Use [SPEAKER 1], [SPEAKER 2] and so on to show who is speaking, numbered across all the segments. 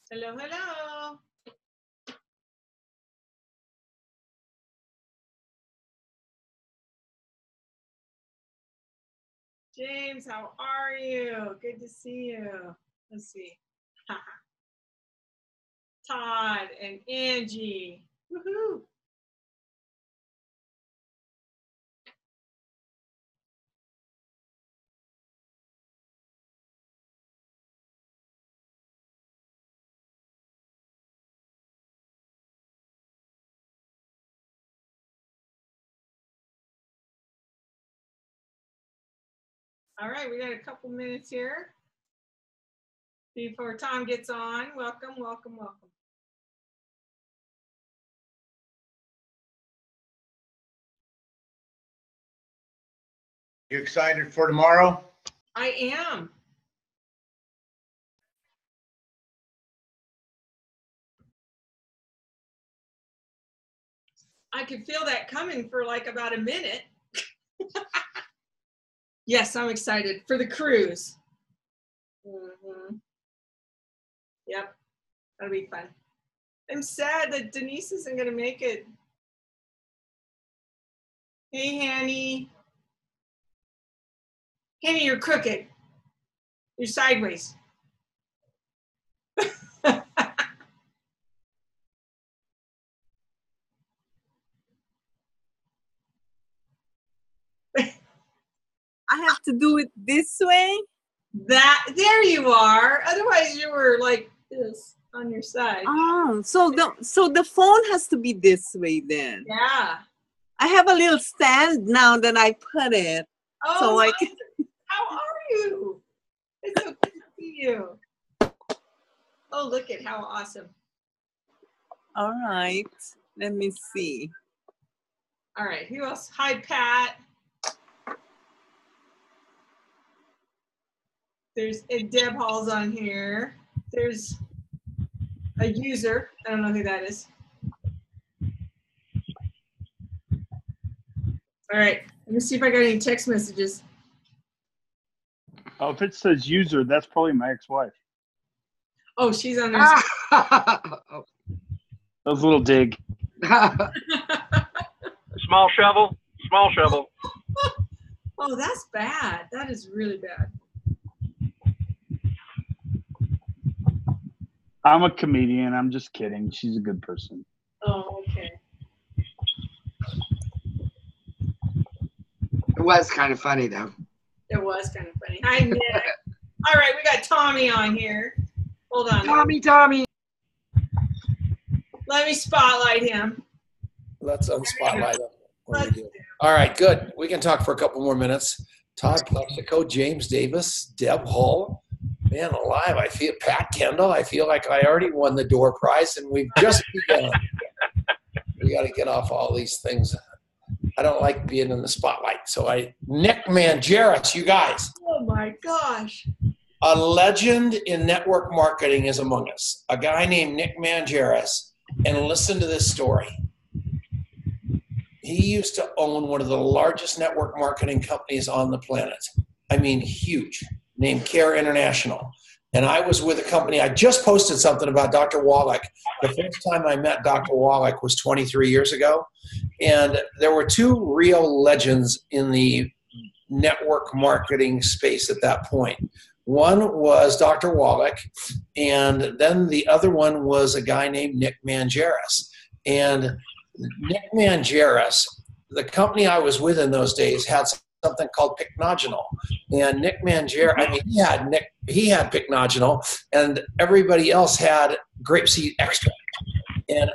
[SPEAKER 1] Hello, hello. James, how are you? Good to see you. Let's see. Todd and Angie. Woohoo. All right, we got a couple minutes here before Tom gets on. Welcome, welcome, welcome.
[SPEAKER 2] You excited for tomorrow?
[SPEAKER 1] I am. I could feel that coming for like about a minute. Yes, I'm excited for the cruise. Yep, that'll be fun. I'm sad that Denise isn't going to make it. Hey, Hanny. Hanny, you're crooked. You're sideways.
[SPEAKER 3] I have to do it this way?
[SPEAKER 1] There you are. Otherwise you were like this on your side.
[SPEAKER 3] Oh, so the phone has to be this way then.
[SPEAKER 1] Yeah.
[SPEAKER 3] I have a little stand now that I put it.
[SPEAKER 1] Oh,
[SPEAKER 3] so
[SPEAKER 1] nice. How are you? It's so good to see you. Oh, look at how awesome.
[SPEAKER 3] All right. Let me see.
[SPEAKER 1] All right. Who else? Hi, Pat. There's Deb Hall's on here. There's a user. I don't know who that is. All right. Let me see if I got any text messages.
[SPEAKER 4] Oh, if it says user, that's probably my ex-wife.
[SPEAKER 1] Oh, she's on there.
[SPEAKER 4] That was a little dig.
[SPEAKER 5] Small shovel. Small shovel.
[SPEAKER 1] Oh, that's bad. That is really bad.
[SPEAKER 4] I'm a comedian. I'm just kidding. She's a good person.
[SPEAKER 1] Oh, okay.
[SPEAKER 6] It was kind of funny, though.
[SPEAKER 1] It was kind of funny. Hi, Nick. All right, we got Tommy on here. Hold on.
[SPEAKER 6] Tommy.
[SPEAKER 1] Let me spotlight him.
[SPEAKER 7] Let's unspotlight him. All right, good. We can talk for a couple more minutes. Todd Plexico, James Davis, Deb Hall. Man alive, I feel Pat Kendall. I feel like I already won the door prize, and we've just begun. We got to get off all these things. I don't like being in the spotlight. So Nick Mangeras, you guys.
[SPEAKER 1] Oh my gosh.
[SPEAKER 7] A legend in network marketing is among us. A guy named Nick Mangeras, and listen to this story. He used to own one of the largest network marketing companies on the planet. I mean, huge. Named Care International. And I was with a company, I just posted something about Dr. Wallach. The first time I met Dr. Wallach was 23 years ago. And there were two real legends in the network marketing space at that point. One was Dr. Wallach, and then the other one was a guy named Nick Mangeras. And Nick Mangeras, the company I was with in those days, had something called Pycnogenol. And Nick Mangeras, I mean, he had Pycnogenol, and everybody else had grapeseed extract. And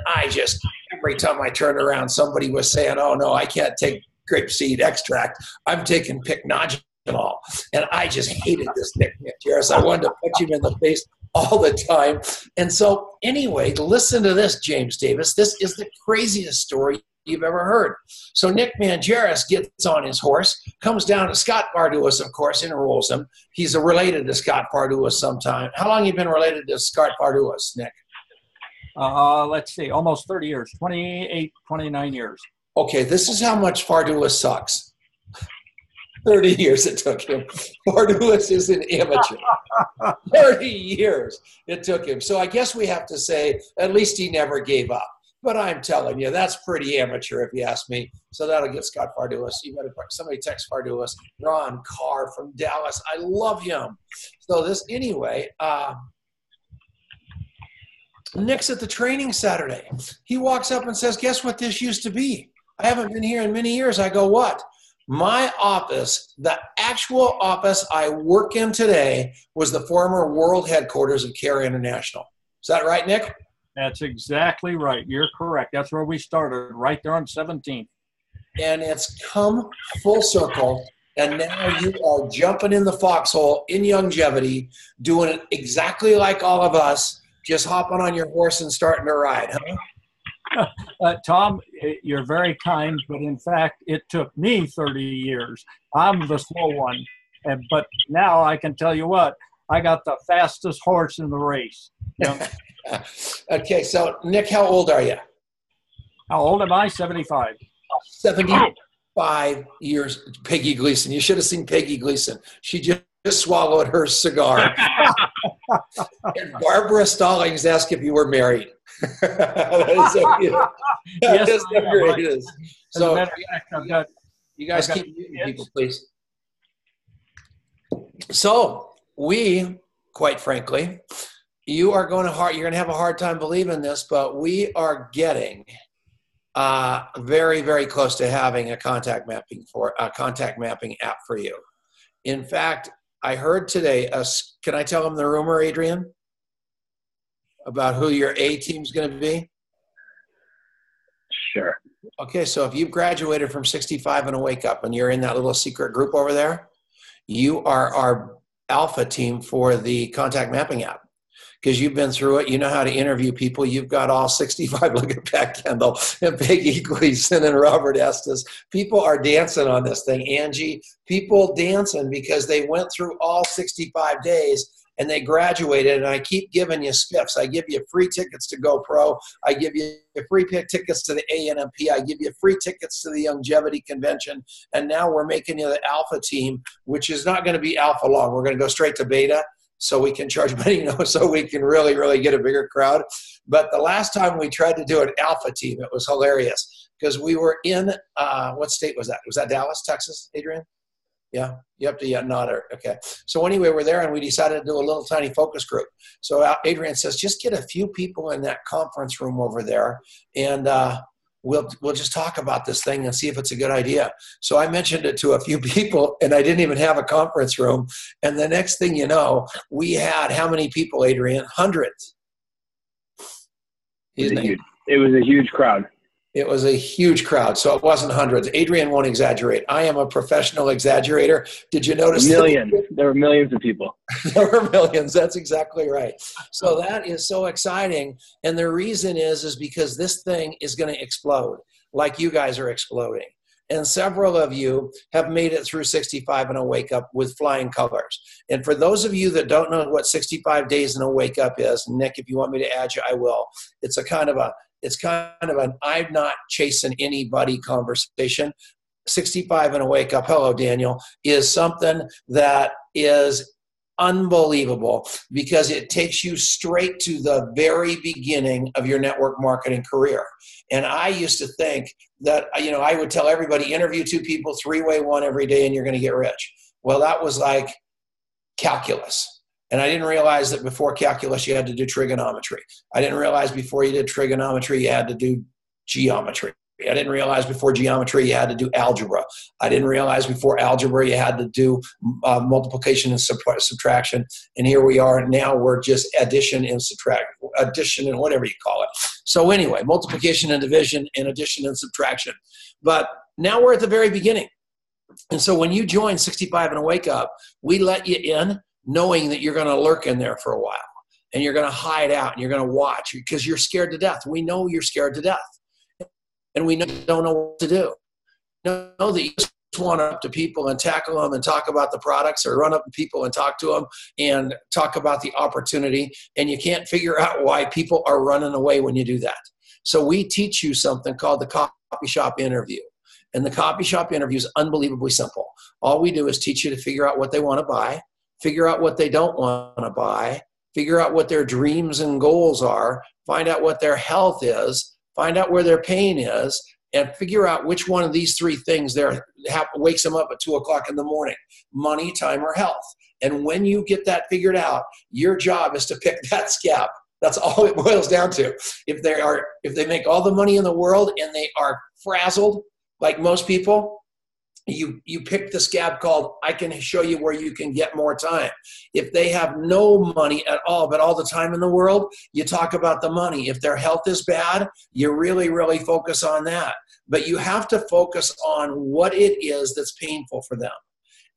[SPEAKER 7] every time I turned around, somebody was saying, oh no, I can't take grapeseed extract. I'm taking Pycnogenol. And I just hated this Nick Mangeras. I wanted to punch him in the face all the time. And so anyway, listen to this, James Davis. This is the craziest story you've ever heard. So Nick Mangeras gets on his horse, comes down to Scott Parduis, of course, enrolls him. He's related to Scott Parduis sometime. How long have you been related to Scott Parduis, Nick?
[SPEAKER 8] Let's see, almost 30 years, 28, 29 years.
[SPEAKER 7] Okay, this is how much Parduis sucks. 30 years it took him. Fardulis is an amateur. 30 years it took him. So I guess we have to say at least he never gave up. But I'm telling you, that's pretty amateur if you ask me. So that'll get Scott Fardulis. You better somebody text Fardulis. Ron Carr from Dallas. I love him. So this anyway. Nick's at the training Saturday. He walks up and says, "Guess what this used to be? I haven't been here in many years." I go, "What?" My office, the actual office I work in today, was the former world headquarters of CARE International. Is that right, Nick?
[SPEAKER 8] That's exactly right. You're correct. That's where we started, right there on 17th.
[SPEAKER 7] And it's come full circle, and now you are jumping in the foxhole in longevity, doing it exactly like all of us, just hopping on your horse and starting to ride, huh?
[SPEAKER 8] Tom, you're very kind, but in fact, it took me 30 years. I'm the slow one. But now I can tell you what, I got the fastest horse in the race. You know?
[SPEAKER 7] Okay, so Nick, how old are you?
[SPEAKER 8] How old am I? 75.
[SPEAKER 7] 75 years. Peggy Gleason. You should have seen Peggy Gleason. She just swallowed her cigar. And Barbara Stallings asked if you were married. That is so cute. That is so great. It is. So you guys keep muting people, please. So we, quite frankly, you're going to have a hard time believing this, but we are getting very, very close to having a contact mapping app for you. In fact, I heard today, can I tell them the rumor, Adrian, about who your A team's going to be?
[SPEAKER 4] Sure.
[SPEAKER 7] Okay, so if you've graduated from 65 and a Wake Up and you're in that little secret group over there, you are our alpha team for the contact mapping app. Because you've been through it, you know how to interview people. You've got all 65. Look at Pat Kendall and Peggy Gleason and Robert Estes. People are dancing on this thing, Angie. People dancing because they went through all 65 days and they graduated. And I keep giving you spiffs. I give you free tickets to GoPro. I give you free tickets to the ANMP. I give you free tickets to the Longevity Convention. And now we're making you the alpha team, which is not going to be alpha long. We're going to go straight to beta, so we can charge money, so we can really, really get a bigger crowd. But the last time we tried to do an alpha team, it was hilarious because we were in, what state was that? Was that Dallas, Texas, Adrian? Yeah, you have to nod her. Okay. So anyway, we're there and we decided to do a little tiny focus group. So Adrian says, just get a few people in that conference room over there and we'll just talk about this thing and see if it's a good idea. So I mentioned it to a few people and I didn't even have a conference room. And the next thing you know, we had how many people, Adrian? Hundreds.
[SPEAKER 4] It was a huge crowd.
[SPEAKER 7] It was a huge crowd. So it wasn't hundreds. Adrian won't exaggerate. I am a professional exaggerator. Did you notice?
[SPEAKER 4] Millions. There were millions of people.
[SPEAKER 7] There were millions. That's exactly right. So that is so exciting. And the reason is because this thing is going to explode like you guys are exploding. And several of you have made it through 65 and a Wake Up with flying colors. And for those of you that don't know what 65 days and a Wake Up is, Nick, if you want me to add you, I will. It's kind of an I'm not chasing anybody conversation. 65 and a Wake Up, hello, Daniel, is something that is unbelievable because it takes you straight to the very beginning of your network marketing career. And I used to think that, I would tell everybody, interview 2 people, 3-way one every day, and you're going to get rich. Well, that was like calculus. And I didn't realize that before calculus, you had to do trigonometry. I didn't realize before you did trigonometry, you had to do geometry. I didn't realize before geometry, you had to do algebra. I didn't realize before algebra, you had to do multiplication and subtraction. And here we are. Now we're just addition and whatever you call it. So anyway, multiplication and division and addition and subtraction. But now we're at the very beginning. And so when you join 65 and a Wake Up, we let you in knowing that you're going to lurk in there for a while and you're going to hide out and you're going to watch because you're scared to death. We know you're scared to death and we don't know what to do. Know that you just want to up to people and tackle them and talk about the products or run up to people and talk to them and talk about the opportunity. And you can't figure out why people are running away when you do that. So we teach you something called the coffee shop interview. And the copy shop interview is unbelievably simple. All we do is teach you to figure out what they want to buy, figure out what they don't want to buy, figure out what their dreams and goals are, find out what their health is, find out where their pain is, and figure out which one of these three things wakes them up at 2 o'clock in the morning: money, time, or health. And when you get that figured out, your job is to pick that scab. That's all it boils down to. If they make all the money in the world and they are frazzled, like most people, you pick the scab called "I can show you where you can get more time." If they have no money at all, but all the time in the world, you talk about the money. If their health is bad, you really, really focus on that. But you have to focus on what it is that's painful for them.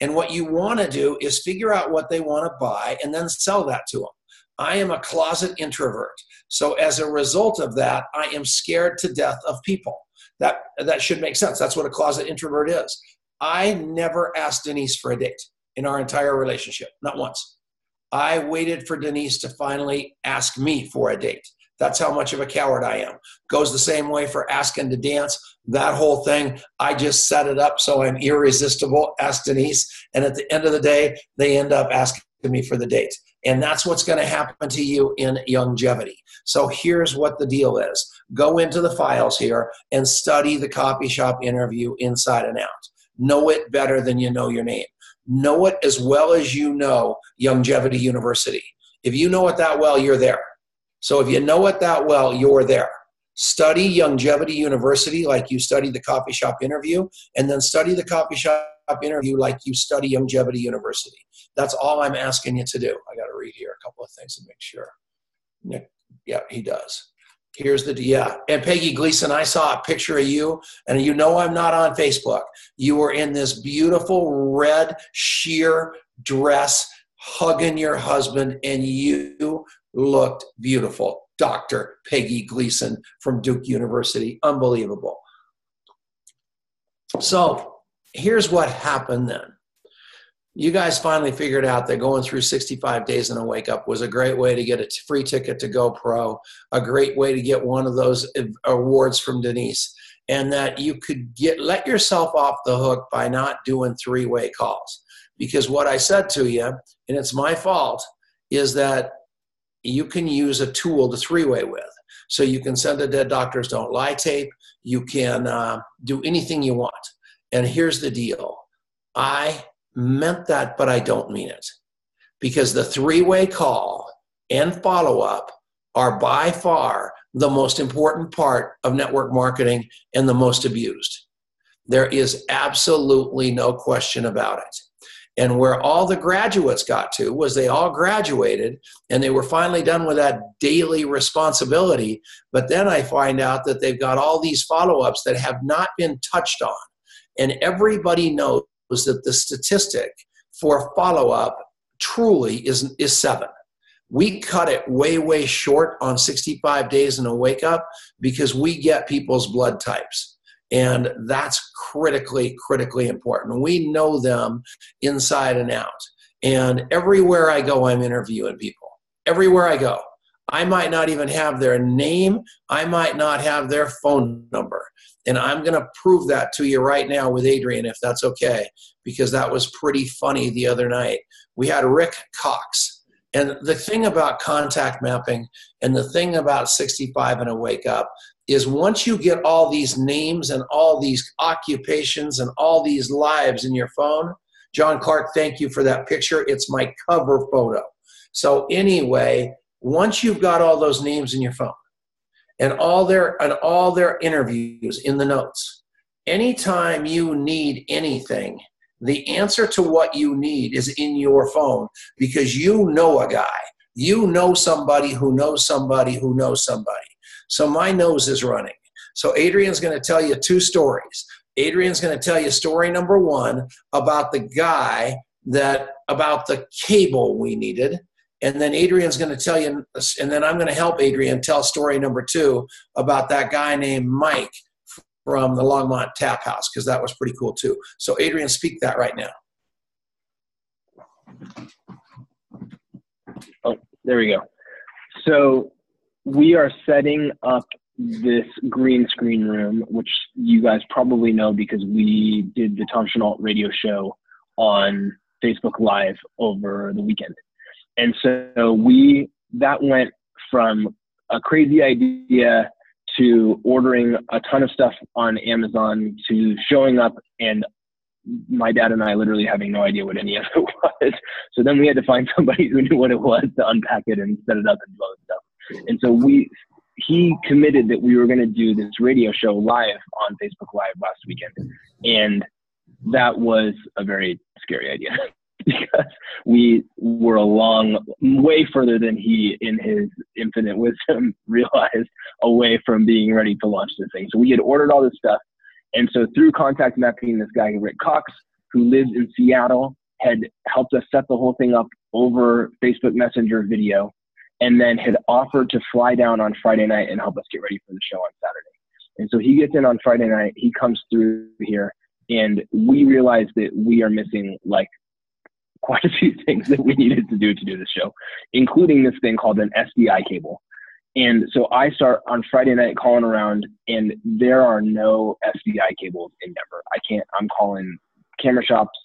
[SPEAKER 7] And what you want to do is figure out what they want to buy and then sell that to them. I am a closet introvert. So as a result of that, I am scared to death of people. That should make sense. That's what a closet introvert is. I never asked Denise for a date in our entire relationship, not once. I waited for Denise to finally ask me for a date. That's how much of a coward I am. Goes the same way for asking to dance. That whole thing, I just set it up so I'm irresistible. Ask Denise. And at the end of the day, they end up asking me for the date. And that's what's going to happen to you in longevity. So here's what the deal is. Go into the files here and study the copy shop interview inside and out. Know it better than you know your name. Know it as well as you know Longevity University. If you know it that well, you're there. So if you know it that well, you're there. Study Longevity University like you study the copy shop interview, and then study the copy shop interview like you study Longevity University. That's all I'm asking you to do. I got to read here a couple of things to make sure. Nick, yeah, he does. Here's the, yeah. And Peggy Gleason, I saw a picture of you, and you know I'm not on Facebook. You were in this beautiful red sheer dress hugging your husband, and you looked beautiful. Dr. Peggy Gleason from Duke University. Unbelievable. So here's what happened then. You guys finally figured out that going through 65 days in a wake up was a great way to get a free ticket to GoPro, a great way to get one of those awards from Denise, and that you could let yourself off the hook by not doing three-way calls. Because what I said to you, and it's my fault, is that you can use a tool to three-way with. So you can send a Dead Doctors Don't Lie tape. You can do anything you want. And here's the deal. I meant that, but I don't mean it. Because the three-way call and follow-up are by far the most important part of network marketing and the most abused. There is absolutely no question about it. And where all the graduates got to was they all graduated and they were finally done with that daily responsibility. But then I find out that they've got all these follow-ups that have not been touched on. And everybody knows that the statistic for follow-up truly is 7. We cut it way, way short on 65 days in a wake-up because we get people's blood types. And that's critically, critically important. We know them inside and out. And everywhere I go, I'm interviewing people. Everywhere I go. I might not even have their name. I might not have their phone number. And I'm going to prove that to you right now with Adrian, if that's okay, because that was pretty funny the other night. We had Rick Cox. And the thing about contact mapping and the thing about 65 and a wake up is once you get all these names and all these occupations and all these lives in your phone, John Clark, thank you for that picture. It's my cover photo. So anyway, once you've got all those names in your phone and all their interviews in the notes, anytime you need anything, the answer to what you need is in your phone because you know a guy. You know somebody who knows somebody who knows somebody. So my nose is running. So Adrian's going to tell you 2 stories. Adrian's going to tell you story number 1 about the guy about the cable we needed. And then Adrian's going to tell you, and then I'm going to help Adrian tell story number 2 about that guy named Mike from the Longmont Tap House, because that was pretty cool too. So Adrian, speak that right now.
[SPEAKER 4] Oh, there we go. So we are setting up
[SPEAKER 6] this green screen room, which you guys probably know because we did the Tom Chenault radio show on Facebook Live over the weekend. And so that went from a crazy idea to ordering a ton of stuff on Amazon to showing up and my dad and I literally having no idea what any of it was. So then we had to find somebody who knew what it was to unpack it and set it up and do all this stuff. And so he committed that we were going to do this radio show live on Facebook Live last weekend. And that was a very scary idea because we were way further than he, in his infinite wisdom, realized, away from being ready to launch this thing. So we had ordered all this stuff. And so through contact mapping, this guy, Rick Cox, who lives in Seattle, had helped us set the whole thing up over Facebook Messenger video, and then had offered to fly down on Friday night and help us get ready for the show on Saturday. And so he gets in on Friday night, he comes through here, and we realized that we are missing like quite a few things that we needed to do the show, including this thing called an SDI cable. And so I start on Friday night calling around, and there are no SDI cables in Denver. I'm calling camera shops,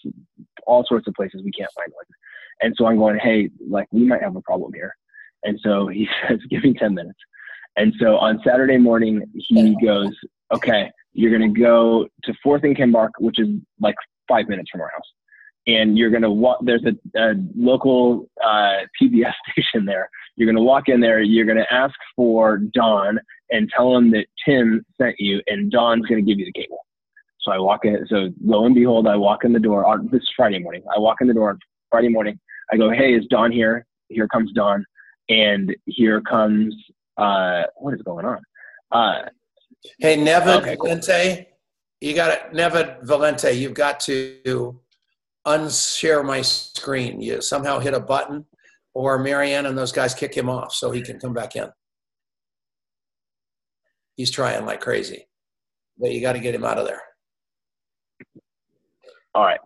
[SPEAKER 6] all sorts of places. We can't find one. And so I'm going, hey, like, we might have a problem here. And so he says, give me 10 minutes. And so on Saturday morning, he goes, okay, you're going to go to 4th and Kimbark, which is like 5 minutes from our house. And you're going to walk, there's a local PBS station there. You're going to walk in there, you're going to ask for Don and tell him that Tim sent you, and Don's going to give you the cable. So I walk in, so lo and behold, I walk in the door, this is Friday morning. I walk in the door on Friday morning. I go, hey, is Don here? Here comes Don. And here comes, what is going on?
[SPEAKER 7] Hey, Nevid
[SPEAKER 6] Okay, cool.
[SPEAKER 7] Valente, Nevid Valente, you've got to unshare my screen. You somehow hit a button, or Marianne and those guys kick him off so he can come back in. He's trying like crazy, but you got to get him out of there.
[SPEAKER 6] All right.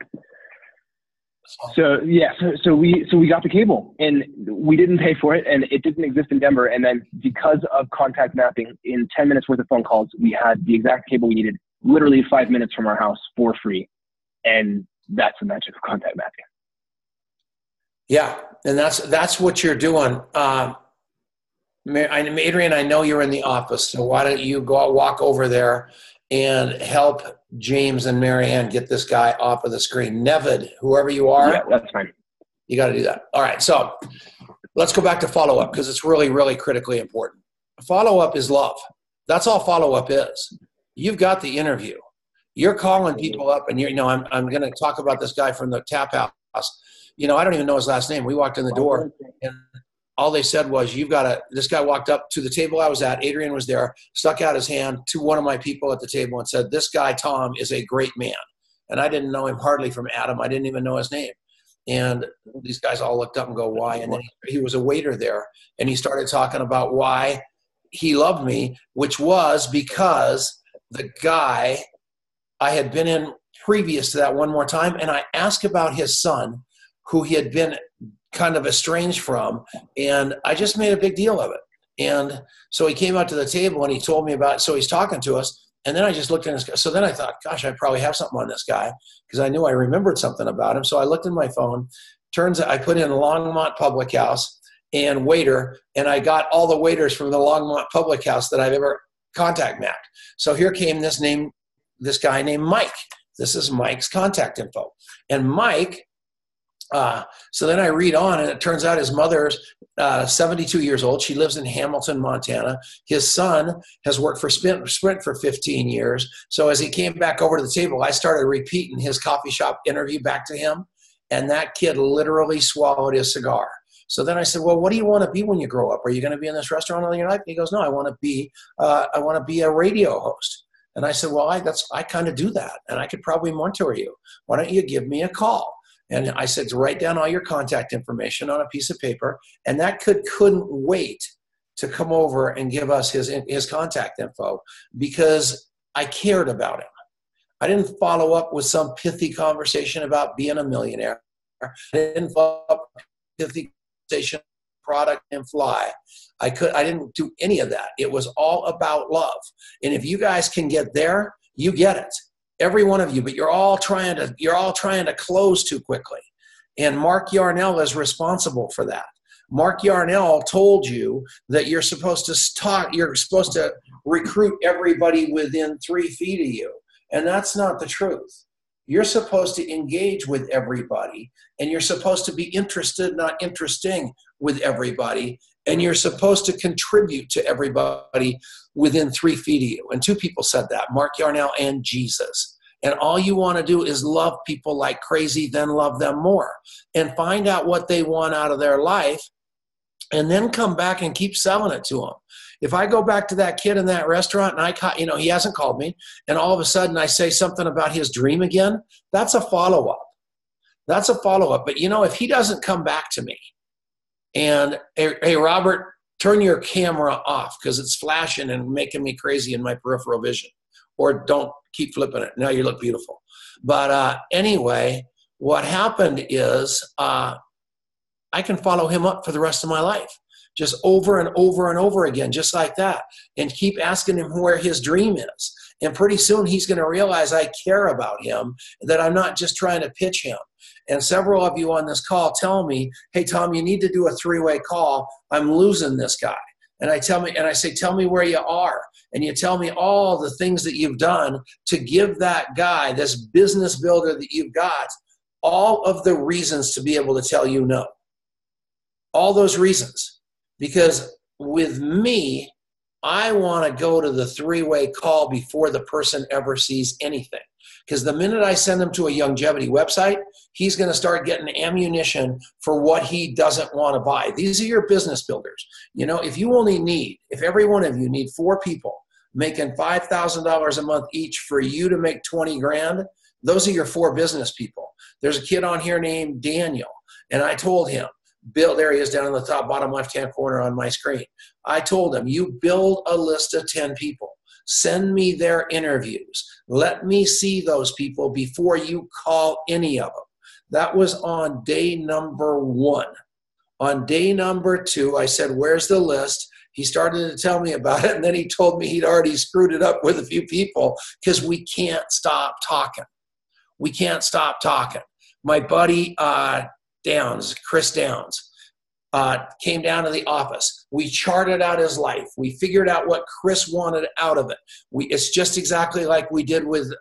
[SPEAKER 6] So yeah, so we got the cable, and we didn't pay for it, and it didn't exist in Denver. And then because of contact mapping, in 10 minutes worth of phone calls, we had the exact cable we needed, literally 5 minutes from our house for free. And that's the magic of contact mapping.
[SPEAKER 7] Yeah, and that's what you're doing. Adrian, I know you're in the office, so why don't you walk over there and help James and Marianne get this guy off of the screen. Nevid, whoever you are.
[SPEAKER 6] Yeah, that's fine.
[SPEAKER 7] You got to do that. All right, so let's go back to follow-up because it's really, really critically important. Follow-up is love. That's all follow-up is. You've got the interview. You're calling people up, and I'm going to talk about this guy from the tap house. I don't even know his last name. We walked in the door, and all they said was, this guy walked up to the table I was at. Adrian was there, stuck out his hand to one of my people at the table and said, this guy, Tom, is a great man. And I didn't know him hardly from Adam. I didn't even know his name. And these guys all looked up and go, why? And then he was a waiter there, and he started talking about why he loved me, which was because the guy I had been in previous to that one more time, and I asked about his son, who he had been kind of estranged from, and I just made a big deal of it. And so he came out to the table and he told me about it. So he's talking to us, and then I just looked at his. So then I thought, gosh, I probably have something on this guy because I knew I remembered something about him. So I looked in my phone. Turns out I put in Longmont Public House and waiter, and I got all the waiters from the Longmont Public House that I've ever contact mapped. So here came this guy named Mike. This is Mike's contact info, and Mike. So then I read on, and it turns out his mother's 72 years old. She lives in Hamilton, Montana. His son has worked for Sprint for 15 years. So as he came back over to the table, I started repeating his coffee shop interview back to him, and that kid literally swallowed his cigar. So then I said, well, what do you want to be when you grow up? Are you going to be in this restaurant all your life? And he goes, no, I want to be a radio host. And I said, well, I kind of do that, and I could probably mentor you. Why don't you give me a call? And I said, write down all your contact information on a piece of paper. And that couldn't wait to come over and give us his contact info because I cared about him. I didn't follow up with some pithy conversation about being a millionaire. I didn't follow up with a pithy conversation product and fly. I didn't do any of that. It was all about love. And if you guys can get there, you get it. Every one of you, but you're all trying to close too quickly. And Mark Yarnell is responsible for that. Mark Yarnell told you that you're supposed to recruit everybody within 3 feet of you. And that's not the truth. You're supposed to engage with everybody, and you're supposed to be interested, not interesting, with everybody, and you're supposed to contribute to everybody within 3 feet of you. And 2 people said that, Mark Yarnell and Jesus. And all you want to do is love people like crazy, then love them more, and find out what they want out of their life, and then come back and keep selling it to them. If I go back to that kid in that restaurant and he hasn't called me, and all of a sudden I say something about his dream again, that's a follow-up. That's a follow-up. But if he doesn't come back to me and, hey, Robert, turn your camera off because it's flashing and making me crazy in my peripheral vision. Or don't keep flipping it. Now you look beautiful. But anyway, what happened is I can follow him up for the rest of my life. Just over and over and over again, just like that. And keep asking him where his dream is. And pretty soon he's going to realize I care about him, that I'm not just trying to pitch him. And several of you on this call tell me, hey, Tom, you need to do a 3-way call. I'm losing this guy. And I say, tell me where you are. And you tell me all the things that you've done to give that guy, this business builder that you've got, all of the reasons to be able to tell you no. All those reasons. Because with me, I want to go to the 3-way call before the person ever sees anything. Because the minute I send them to a Youngevity website, he's going to start getting ammunition for what he doesn't want to buy. These are your business builders. If every one of you need 4 people making $5,000 a month each for you to make 20 grand, those are your 4 business people. There's a kid on here named Daniel, and I told him, Bill, there he is down in the top bottom left-hand corner on my screen. I told him, you build a list of 10 people. Send me their interviews. Let me see those people before you call any of them. That was on day number 1. On day number 2, I said, where's the list? He started to tell me about it, and then he told me he'd already screwed it up with a few people because we can't stop talking. We can't stop talking. My buddy, Chris Downs, came down to the office. We charted out his life. We figured out what Chris wanted out of it. It's just exactly like we did with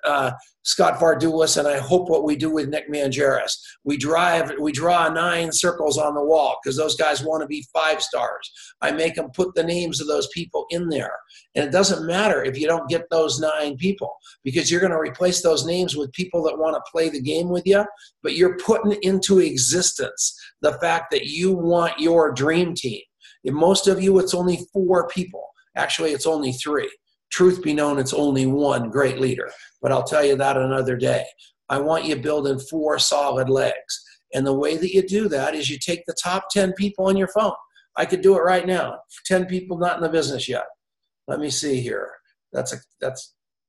[SPEAKER 7] Scott Vardulis, and I hope what we do with Nick Mangeris. We draw 9 circles on the wall because those guys want to be 5 stars. I make them put the names of those people in there. And it doesn't matter if you don't get those 9 people, because you're going to replace those names with people that want to play the game with you, but you're putting into existence the fact that you want your dream team. In most of you, it's only 4 people. Actually, it's only 3. Truth be known, it's only 1 great leader, but I'll tell you that another day. I want you building 4 solid legs. And the way that you do that is you take the top 10 people on your phone. I could do it right now. 10 people not in the business yet. Let me see here. That's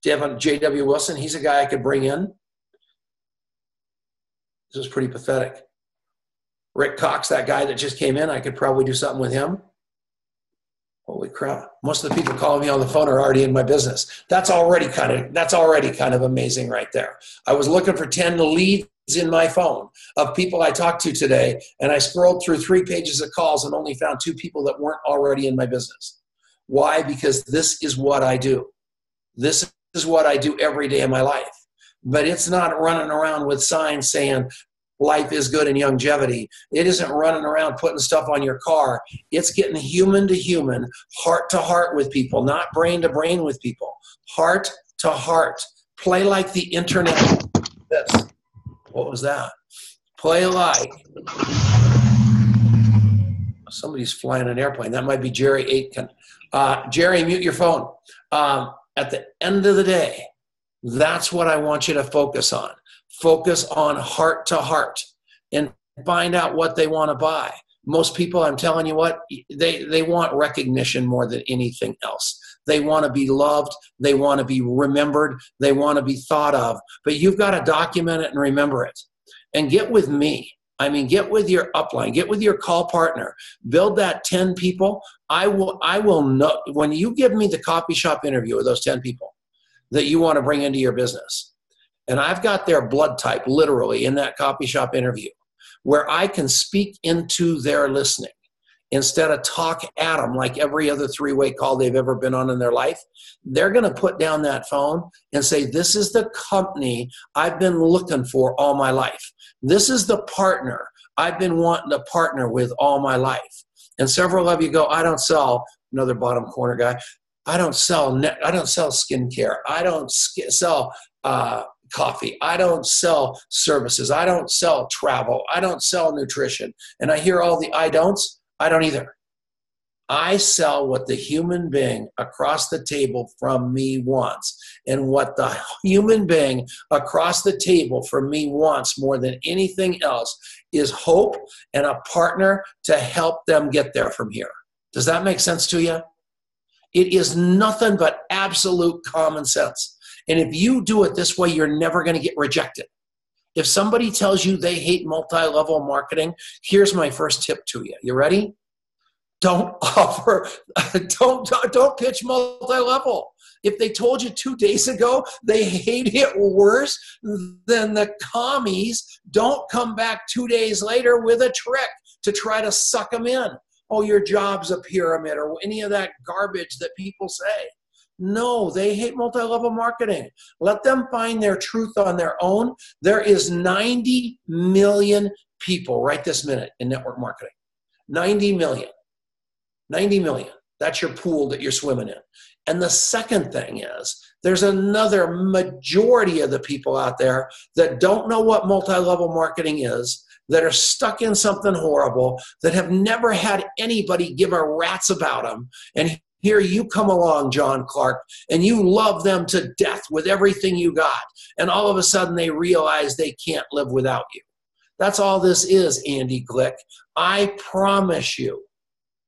[SPEAKER 7] J.W. Wilson. He's a guy I could bring in. This is pretty pathetic. Rick Cox, that guy that just came in, I could probably do something with him. Holy crap. Most of the people calling me on the phone are already in my business. That's already kind of amazing right there. I was looking for 10 leads in my phone of people I talked to today, and I scrolled through 3 pages of calls and only found 2 people that weren't already in my business. Why? Because this is what I do. This is what I do every day of my life. But it's not running around with signs saying, life is good in Youngevity. It isn't running around putting stuff on your car. It's getting human to human, heart to heart with people, not brain to brain with people. Heart to heart. Play like the internet. This. What was that? Play like. Somebody's flying an airplane. That might be Jerry Aitken. Jerry, mute your phone. At the end of the day, that's what I want you to focus on. Focus on heart to heart and find out what they want to buy. Most people, I'm telling you what, they want recognition more than anything else. They want to be loved. They want to be remembered. They want to be thought of. But you've got to document it and remember it. And get with me. I mean, get with your upline, get with your call partner, build that 10 people. I will know when you give me the coffee shop interview with those 10 people that you want to bring into your business. And I've got their blood type literally in that coffee shop interview where I can speak into their listening instead of talk at them like every other three-way call they've ever been on in their life. They're going to put down that phone and say, this is the company I've been looking for all my life. This is the partner I've been wanting to partner with all my life. And several of you go, I don't sell, another bottom corner guy, I don't sell skincare. I don't sell coffee. I don't sell services. I don't sell travel. I don't sell nutrition. And I hear all the I don'ts. I don't either. I sell what the human being across the table from me wants. And what the human being across the table from me wants more than anything else is hope and a partner to help them get there from here. Does that make sense to you? It is nothing but absolute common sense. And if you do it this way, you're never going to get rejected. If somebody tells you they hate multi-level marketing, here's my first tip to you. You ready? Don't pitch multi-level. If they told you 2 days ago they hate it worse than the commies, don't come back 2 days later with a trick to try to suck them in. Oh, your job's a pyramid or any of that garbage that people say. No, they hate multi-level marketing. Let them find their truth on their own. There is 90 million people right this minute in network marketing. 90 million. 90 million. That's your pool that you're swimming in. And the second thing is there's another majority of the people out there that don't know what multi-level marketing is, that are stuck in something horrible, that have never had anybody give a rat's about them. And here you come along, John Clark, and you love them to death with everything you got. And all of a sudden they realize they can't live without you. That's all this is, Andy Glick. I promise you,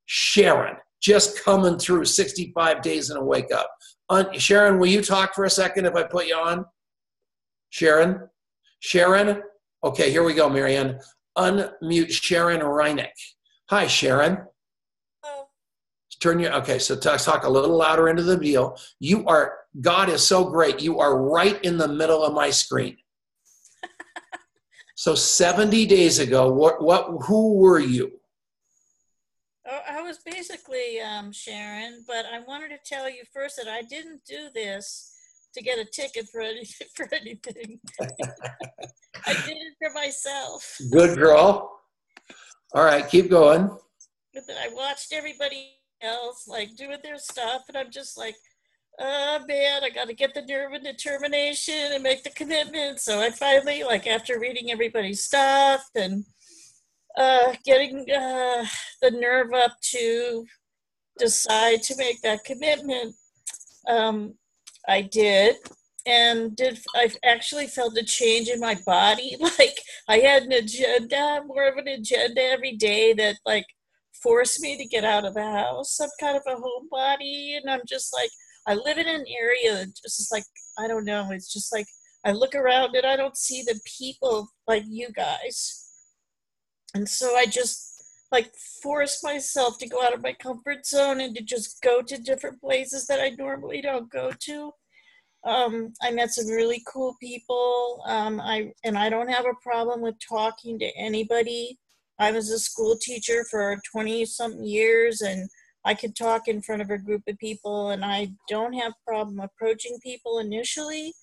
[SPEAKER 7] Sharon, just coming through 65 days in a wake up. Sharon, will you talk for a second if I put you on? Sharon? Sharon? Okay, here we go, Marianne. Unmute Sharon Reineck. Hi, Sharon. Turn your, okay, so talk a little louder into the deal. God is so great. You are right in the middle of my screen. So 70 days ago, who were you?
[SPEAKER 9] Oh, I was basically Sharon, but I wanted to tell you first that I didn't do this to get a ticket for anything. I did it for myself.
[SPEAKER 7] Good girl. All right, keep going.
[SPEAKER 9] But then I watched everybody else like doing their stuff, and I'm just like, oh man, I got to get the nerve and determination and make the commitment. So I finally, like after reading everybody's stuff and getting the nerve up to decide to make that commitment, I did. And I actually felt a change in my body. Like I had an agenda, more of an agenda every day that like forced me to get out of the house. I'm kind of a homebody, and I'm just like, I live in an area that just like, I don't know, it's just like, I look around and I don't see the people like you guys. And so I just like forced myself to go out of my comfort zone and to just go to different places that I normally don't go to. I met some really cool people. I don't have a problem with talking to anybody. I was a school teacher for 20-something years, and I could talk in front of a group of people, and I don't have a problem approaching people initially.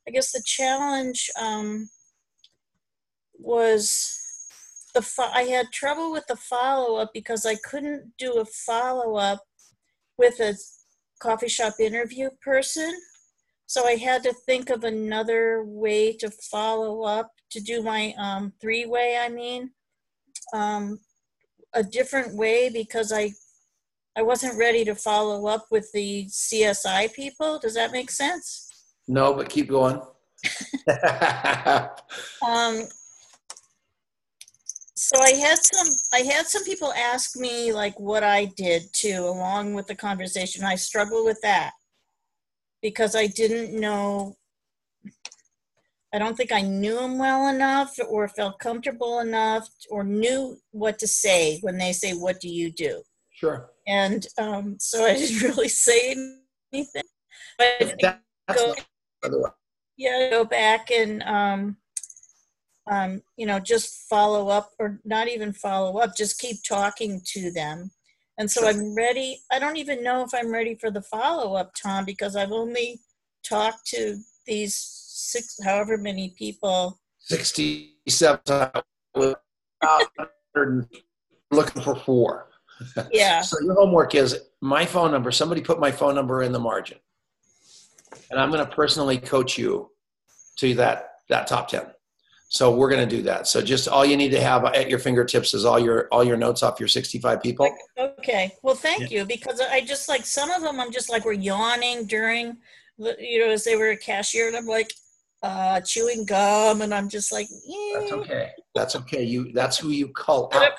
[SPEAKER 9] I guess the challenge was I had trouble with the follow-up because I couldn't do a follow-up with a coffee shop interview person. So I had to think of another way to follow up, to do my three-way, a different way, because I wasn't ready to follow up with the CSI people. Does that make sense?
[SPEAKER 7] No, but keep going.
[SPEAKER 9] So I had some people ask me like what I did too, along with the conversation. I struggled with that because I didn't know I don't think I knew them well enough or felt comfortable enough or knew what to say when they say, what do you do?
[SPEAKER 7] Sure.
[SPEAKER 9] And so I didn't really say anything. But go back and, just follow up, or not even follow up, just keep talking to them. And so I'm ready. I don't even know if I'm ready for the follow-up, Tom, because I've only talked to these however many people.
[SPEAKER 7] 67. Looking for 4.
[SPEAKER 9] Yeah.
[SPEAKER 7] So your homework is my phone number. Somebody put my phone number in the margin. And I'm going to personally coach you to that top 10. So we're going to do that. So just all you need to have at your fingertips is all your notes off your 65 people.
[SPEAKER 9] Okay. Well, thank you, because I just like some of them. I'm just like, we're yawning during, as they were a cashier, and I'm like chewing gum, and I'm just like, yeah.
[SPEAKER 7] That's okay. That's okay. That's who you call
[SPEAKER 9] But
[SPEAKER 7] out.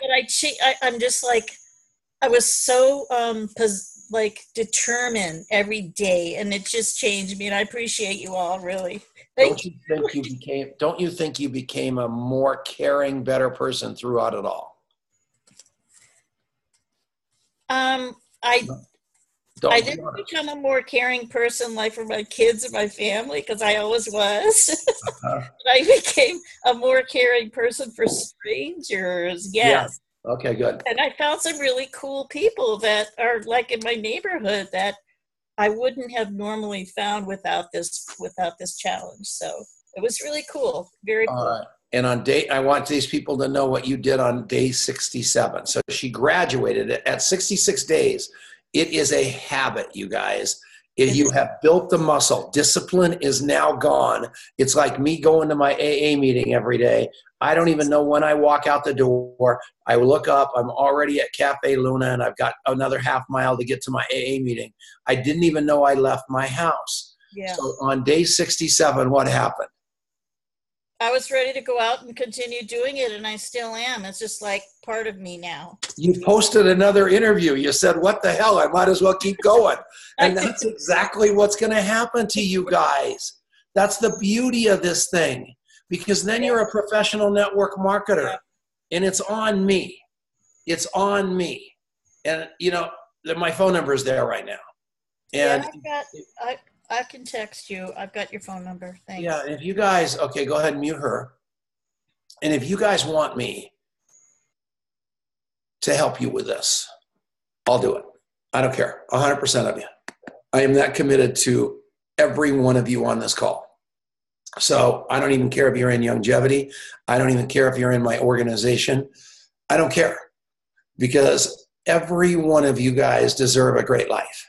[SPEAKER 9] I'm just like, I was so determined every day, and it just changed me. And I appreciate you all, really.
[SPEAKER 7] Don't you think you became a more caring, better person throughout it all?
[SPEAKER 9] I didn't become a more caring person like for my kids and my family, because I always was. I became a more caring person for strangers. Yes.
[SPEAKER 7] Yeah. Okay, good.
[SPEAKER 9] And I found some really cool people that are like in my neighborhood that I wouldn't have normally found without this challenge. So it was really cool. Very cool.
[SPEAKER 7] And I want these people to know what you did on day 67. So she graduated at 66 days. It is a habit, you guys. You have built the muscle. Discipline is now gone. It's like me going to my AA meeting every day. I don't even know when I walk out the door. I look up, I'm already at Cafe Luna, and I've got another half mile to get to my AA meeting. I didn't even know I left my house.
[SPEAKER 9] Yeah.
[SPEAKER 7] So on day 67, what happened?
[SPEAKER 9] I was ready to go out and continue doing it, and I still am. It's just like part of me now.
[SPEAKER 7] You posted another interview. You said, what the hell? I might as well keep going. And that's exactly what's going to happen to you guys. That's the beauty of this thing, because then you're a professional network marketer, and it's on me. It's on me. And, my phone number is there right now. And
[SPEAKER 9] I can text you. I've got your phone number. Thanks.
[SPEAKER 7] Yeah, and if you guys, okay, go ahead and mute her. And if you guys want me to help you with this, I'll do it. I don't care. 100% of you. I am that committed to every one of you on this call. So I don't even care if you're in Youngevity. I don't even care if you're in my organization. I don't care, because every one of you guys deserve a great life.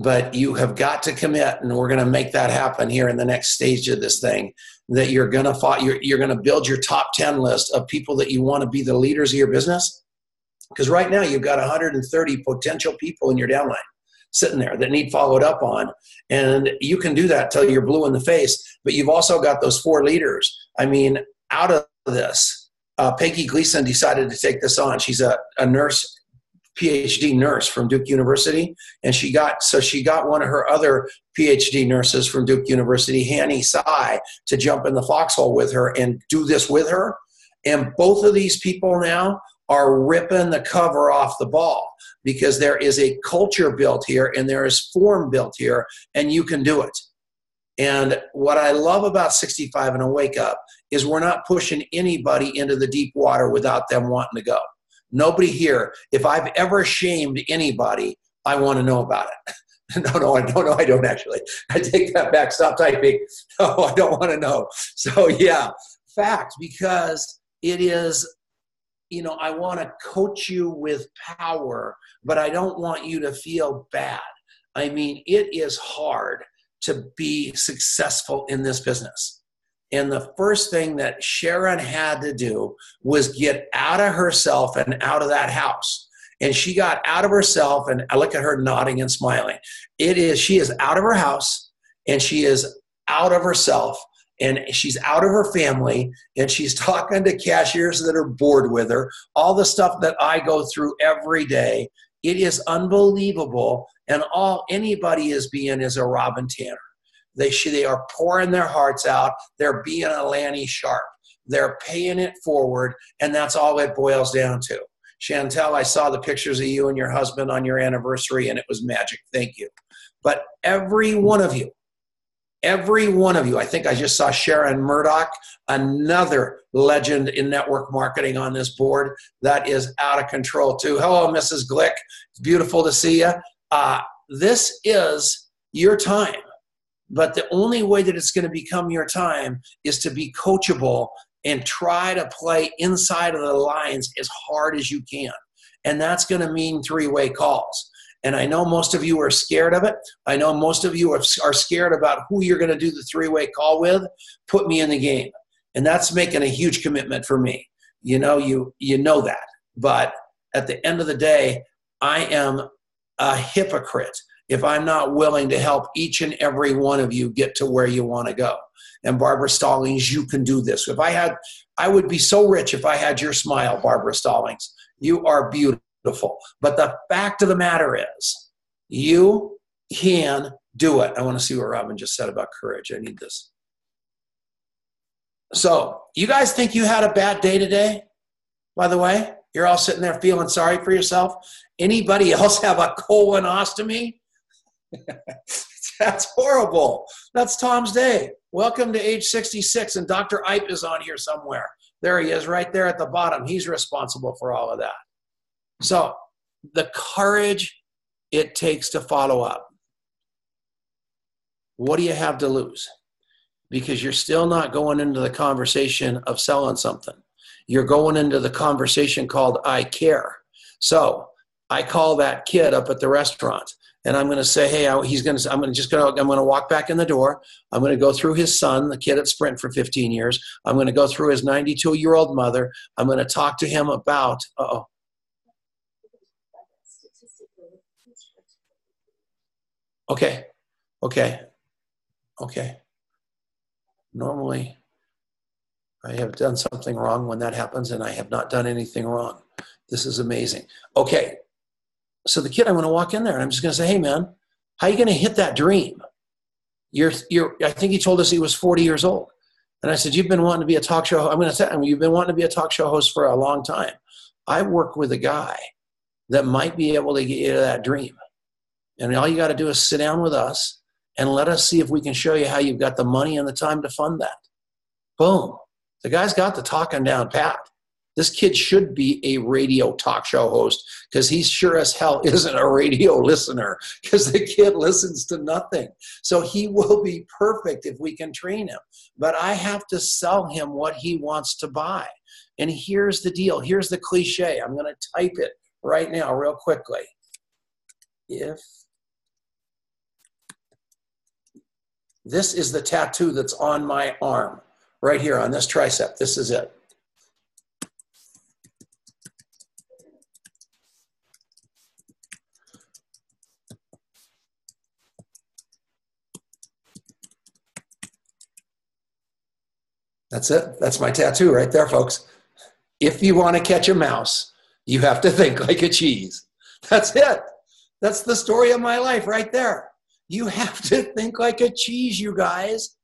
[SPEAKER 7] But you have got to commit, and we're going to make that happen here in the next stage of this thing, that you're going to build your top 10 list of people that you want to be the leaders of your business. Because right now you've got 130 potential people in your downline sitting there that need followed up on. And you can do that till you're blue in the face, but you've also got those 4 leaders. I mean, out of this, Peggy Gleason decided to take this on. She's a nurse, PhD nurse from Duke University, and she got one of her other PhD nurses from Duke University, Hanny Tsai, to jump in the foxhole with her and do this with her. And both of these people now are ripping the cover off the ball, because there is a culture built here and there is form built here, and you can do it. And what I love about 65 and a Wake Up is we're not pushing anybody into the deep water without them wanting to go. Nobody here, if I've ever shamed anybody, I want to know about it. No, I don't know. I don't actually. I take that back. Stop typing. No, I don't want to know. So yeah, fact, because it is, I want to coach you with power, but I don't want you to feel bad. I mean, it is hard to be successful in this business. And the first thing that Sharon had to do was get out of herself and out of that house. And she got out of herself, and I look at her nodding and smiling. She is out of her house, and she is out of herself, and she's out of her family, and she's talking to cashiers that are bored with her, all the stuff that I go through every day. It is unbelievable. And all anybody is being is a Robin Tanner. They are pouring their hearts out. They're being a Lanny Sharp. They're paying it forward, and that's all it boils down to. Chantel, I saw the pictures of you and your husband on your anniversary, and it was magic. Thank you. But every one of you, I think I just saw Sharon Murdoch, another legend in network marketing on this board that is out of control too. Hello, Mrs. Glick. It's beautiful to see you. This is your time, but the only way that it's going to become your time is to be coachable and try to play inside of the lines as hard as you can. And that's going to mean three-way calls. And I know most of you are scared of it. I know most of you are scared about who you're going to do the three-way call with. Put me in the game. And that's making a huge commitment for me. You know that. But at the end of the day, I am a hypocrite if I'm not willing to help each and every one of you get to where you want to go. And Barbara Stallings, you can do this. I would be so rich if I had your smile, Barbara Stallings. You are beautiful. But the fact of the matter is, you can do it. I want to see what Robin just said about courage. I need this. So, you guys think you had a bad day today? By the way, you're all sitting there feeling sorry for yourself. Anybody else have a colonostomy? That's horrible. That's Tom's day. Welcome to age 66, and Dr. Ipe is on here somewhere. There he is right there at the bottom. He's responsible for all of that. So the courage it takes to follow up. What do you have to lose? Because you're still not going into the conversation of selling something. You're going into the conversation called I care. So I call that kid up at the restaurant, and I'm going to say, hey, I'm going to walk back in the door. I'm going to go through his son, the kid at Sprint for 15 years. I'm going to go through his 92-year-old mother. I'm going to talk to him about, Okay. Normally, I have done something wrong when that happens, and I have not done anything wrong. This is amazing. Okay. So the kid, I'm going to walk in there, and I'm just going to say, hey, man, how are you going to hit that dream? I think he told us he was 40 years old. And I said, you've been wanting to be a talk show. I'm going to tell him, you've been wanting to be a talk show host for a long time. I work with a guy that might be able to get you to that dream. And all you got to do is sit down with us and let us see if we can show you how you've got the money and the time to fund that. Boom. The guy's got the talking down pat. This kid should be a radio talk show host, because he sure as hell isn't a radio listener, because the kid listens to nothing. So he will be perfect if we can train him. But I have to sell him what he wants to buy. And here's the deal. Here's the cliche. I'm going to type it right now real quickly. This is the tattoo that's on my arm, right here on this tricep. This is it. That's it. That's my tattoo right there, folks. If you want to catch a mouse, you have to think like a cheese. That's it. That's the story of my life right there. You have to think like a cheese, you guys.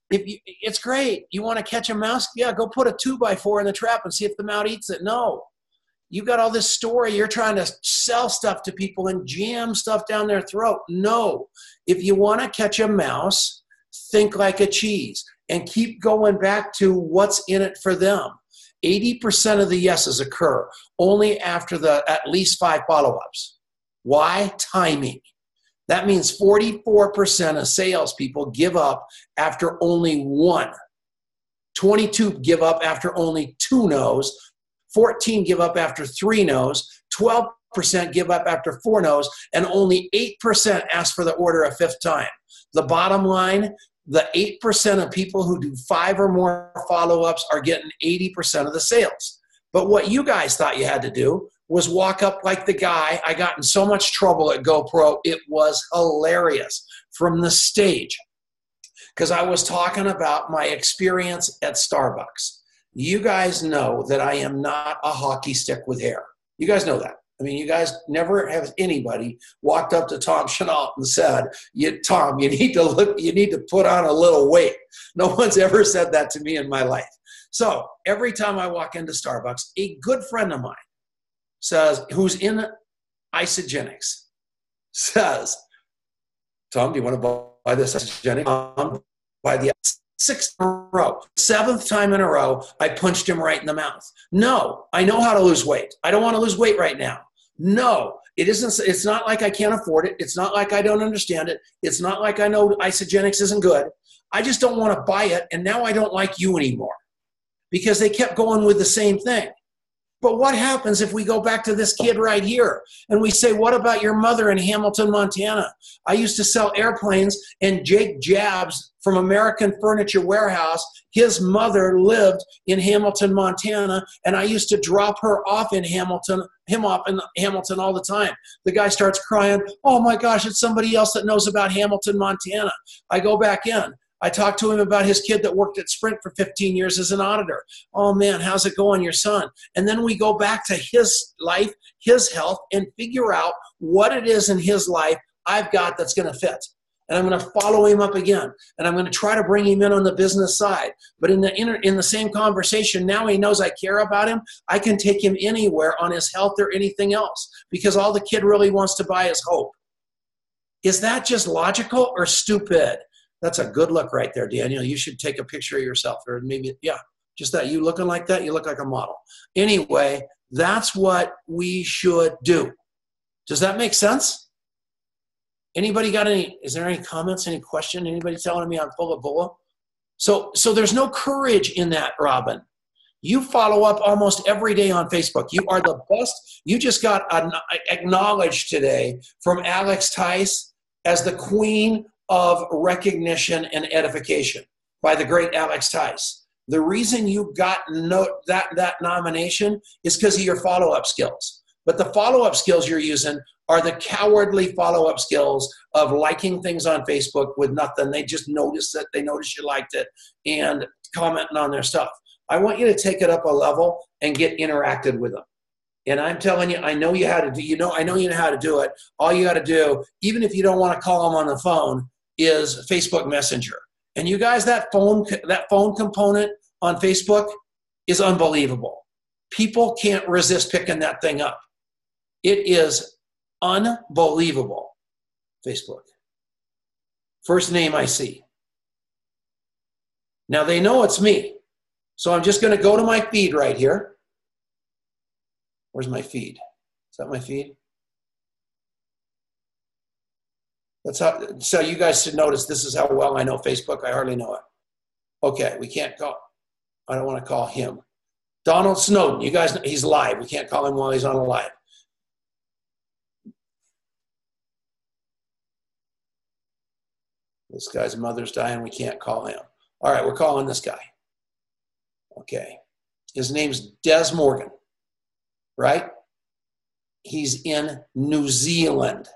[SPEAKER 7] It's great. You want to catch a mouse? Yeah, go put a 2x4 in the trap and see if the mouse eats it. No. You got all this story. You're trying to sell stuff to people and jam stuff down their throat. No. If you want to catch a mouse, think like a cheese and keep going back to what's in it for them. 80% of the yeses occur only after at least 5 follow-ups. Why? Timing. That means 44% of salespeople give up after only 1. 22 give up after only 2 no's. 14 give up after 3 no's. 12% give up after 4 no's. And only 8% ask for the order a 5th time. The bottom line, the 8% of people who do 5 or more follow-ups are getting 80% of the sales. But what you guys thought you had to do was walk up like the guy. I got in so much trouble at GoPro. It was hilarious from the stage, because I was talking about my experience at Starbucks. You guys know that I am not a hockey stick with hair. You guys know that. I mean, you guys never have anybody walked up to Tom Chenault and said, Tom, you need to put on a little weight. No one's ever said that to me in my life. So every time I walk into Starbucks, a good friend of mine says, who's in Isagenix, says, Tom, do you want to buy this Isagenix? By the sixth in a row, seventh time in a row, I punched him right in the mouth. No, I know how to lose weight. I don't want to lose weight right now. No, it isn't. It's not like I can't afford it. It's not like I don't understand it. It's not like I know Isagenix isn't good. I just don't want to buy it, and now I don't like you anymore because they kept going with the same thing. But what happens if we go back to this kid right here and we say, what about your mother in Hamilton, Montana? I used to sell airplanes, and Jake Jabs from American Furniture Warehouse, his mother lived in Hamilton, Montana, and I used to drop her off in Hamilton, him off in Hamilton all the time. The guy starts crying, oh my gosh, it's somebody else that knows about Hamilton, Montana. I go back in. I talked to him about his kid that worked at Sprint for 15 years as an auditor. Oh man, how's it going, your son? And then we go back to his life, his health, and figure out what it is in his life I've got that's going to fit. And I'm going to follow him up again. And I'm going to try to bring him in on the business side. But in the same conversation, now he knows I care about him. I can take him anywhere on his health or anything else because all the kid really wants to buy is hope. Is that just logical or stupid? That's a good look right there, Daniel. You should take a picture of yourself, or maybe, yeah, just that. You looking like that, you look like a model. Anyway, that's what we should do. Does that make sense? Anybody got any, is there any comments, any question? Anybody telling me I'm full of bull? So there's no courage in that, Robin. You follow up almost every day on Facebook. You are the best. You just got acknowledged today from Alex Tice as the queen of recognition and edification by the great Alex Tice. The reason you got that nomination is because of your follow-up skills. But the follow-up skills you're using are the cowardly follow-up skills of liking things on Facebook with nothing. They just noticed it. They noticed you liked it and commenting on their stuff. I want you to take it up a level and get interacted with them. And I'm telling you, I know you how to do. I know you know how to do it. All you got to do, even if you don't want to call them on the phone, is Facebook Messenger. And you guys, that phone component on Facebook is unbelievable. People can't resist picking that thing up. It is unbelievable. Facebook. First name I see. Now they know it's me. So I'm just going to go to my feed right here. Where's my feed? Is that my feed? That's how, so you guys should notice this is how well I know Facebook. I hardly know it. Okay, we can't call. I don't want to call him. Donald Snowden, you guys, he's live. We can't call him while he's on a live. This guy's mother's dying. We can't call him. All right, we're calling this guy. Okay. His name's Des Morgan, right? He's in New Zealand.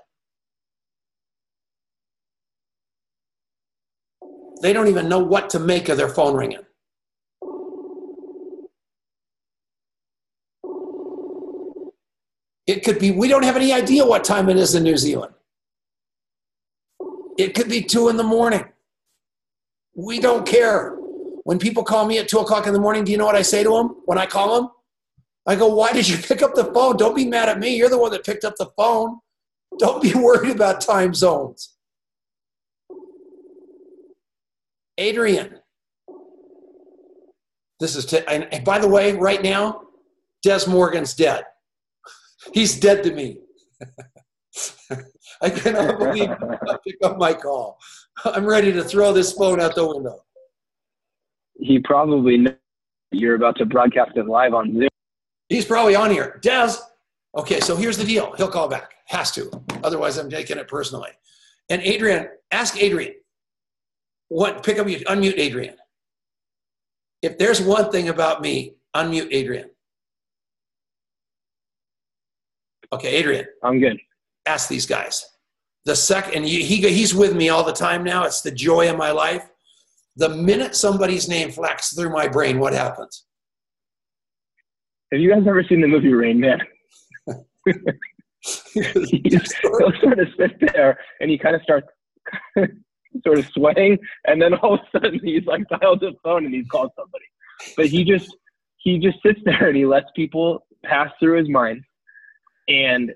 [SPEAKER 7] They don't even know what to make of their phone ringing. It could be, we don't have any idea what time it is in New Zealand. It could be 2 in the morning. We don't care. When people call me at 2 o'clock in the morning, do you know what I say to them when I call them? I go, why did you pick up the phone? Don't be mad at me. You're the one that picked up the phone. Don't be worried about time zones. Adrian. This is, and by the way, right now, Des Morgan's dead. He's dead to me. I cannot believe I pick up my call. I'm ready to throw this phone out the window.
[SPEAKER 6] He probably knows you're about to broadcast it live on Zoom.
[SPEAKER 7] He's probably on here. Des. Okay, so here's the deal. He'll call back. Has to. Otherwise, I'm taking it personally. And Adrian, ask Adrian. Unmute Adrian. If there's one thing about me, unmute Adrian. Okay, Adrian.
[SPEAKER 6] I'm good.
[SPEAKER 7] Ask these guys. The second, and he's with me all the time now. It's the joy of my life. The minute somebody's name flashes through my brain, what happens?
[SPEAKER 6] Have you guys ever seen the movie Rain Man? He'll sort of sit there and he kind of starts sort of swaying, and then all of a sudden he's like dialed his phone and he's called somebody. But he just sits there and he lets people pass through his mind and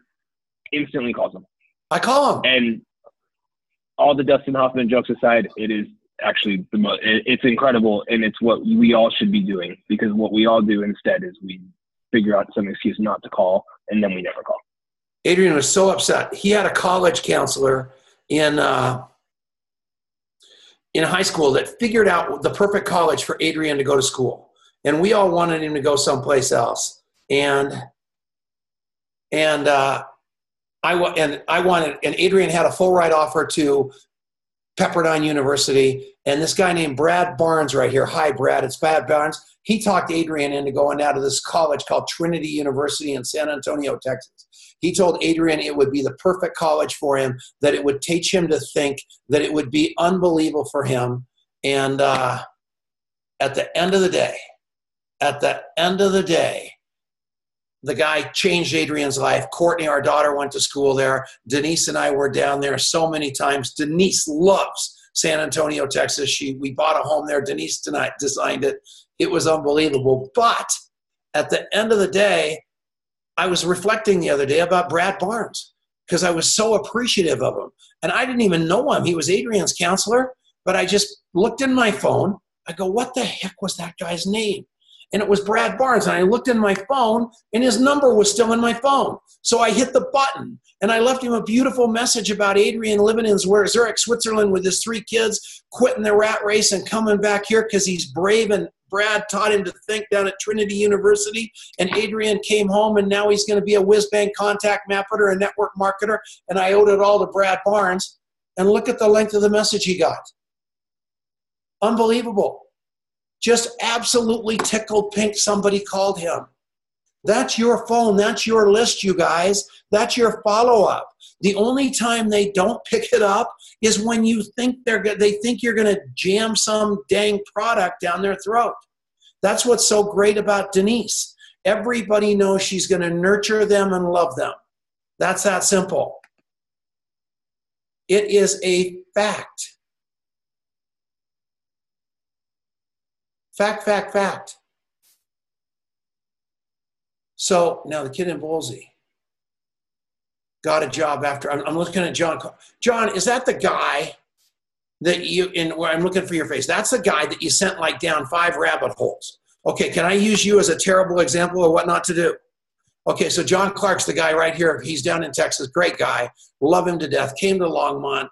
[SPEAKER 6] instantly calls them.
[SPEAKER 7] I call him.
[SPEAKER 6] And all the Dustin Hoffman jokes aside, it is actually it's incredible, and it's what we all should be doing, because what we all do instead is we figure out some excuse not to call, and then we never call.
[SPEAKER 7] Adrian was so upset. He had a college counselor in high school that figured out the perfect college for Adrian to go to school, and we all wanted him to go someplace else. And Adrian had a full ride offer to Pepperdine University, and this guy named Brad Barnes right here. Hi, Brad. It's Brad Barnes. He talked Adrian into going out of this college called Trinity University in San Antonio, Texas. He told Adrian it would be the perfect college for him, that it would teach him to think, that it would be unbelievable for him. And at the end of the day, the guy changed Adrian's life. Courtney, our daughter, went to school there. Denise and I were down there so many times. Denise loves San Antonio, Texas. We bought a home there. Denise designed it. It was unbelievable. But at the end of the day, I was reflecting the other day about Brad Barnes because I was so appreciative of him. And I didn't even know him. He was Adrian's counselor, but I just looked in my phone. I go, what the heck was that guy's name? And it was Brad Barnes. And I looked in my phone, and his number was still in my phone. So I hit the button, and I left him a beautiful message about Adrian living in Zurich, Switzerland with his 3 kids, quitting the rat race and coming back here because he's brave, and Brad taught him to think down at Trinity University. And Adrian came home, and now he's going to be a whiz-bang contact mapper and network marketer, and I owed it all to Brad Barnes. And look at the length of the message he got. Unbelievable. Just absolutely tickled pink somebody called him. That's your phone. That's your list, you guys. That's your follow-up. The only time they don't pick it up is when you think they think you're going to jam some dang product down their throat. That's what's so great about Denise. Everybody knows she's going to nurture them and love them. That's that simple. It is a fact. Fact. So now the kid in Bolsey got a job after. I'm looking at John. John, is that the guy that where I'm looking for your face? That's the guy that you sent like down 5 rabbit holes. Okay, can I use you as a terrible example of what not to do? Okay, so John Clark's the guy right here. He's down in Texas. Great guy. Love him to death. Came to Longmont.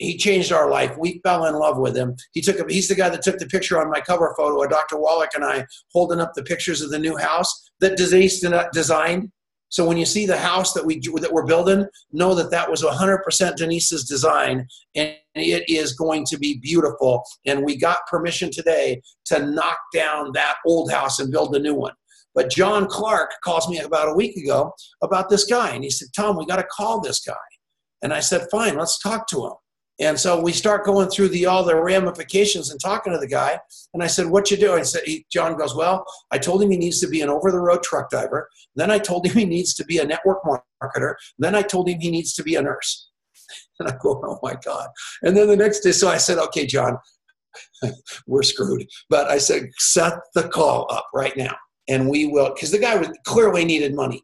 [SPEAKER 7] He changed our life. We fell in love with him. He's the guy that took the picture on my cover photo of Dr. Wallach and I holding up the pictures of the new house that Denise designed. So when you see the house that we're building, know that was 100% Denise's design, and it is going to be beautiful. And we got permission today to knock down that old house and build a new one. But John Clark calls me about a week ago about this guy, and he said, Tom, we got to call this guy. And I said, fine, let's talk to him. And so we start going through all the ramifications and talking to the guy. And I said, what you doing? John goes, well, I told him he needs to be an over-the-road truck driver. Then I told him he needs to be a network marketer. Then I told him he needs to be a nurse. And I go, oh, my God. And then the next day, so I said, okay, John, we're screwed. But I said, set the call up right now. And we will, because the guy clearly needed money,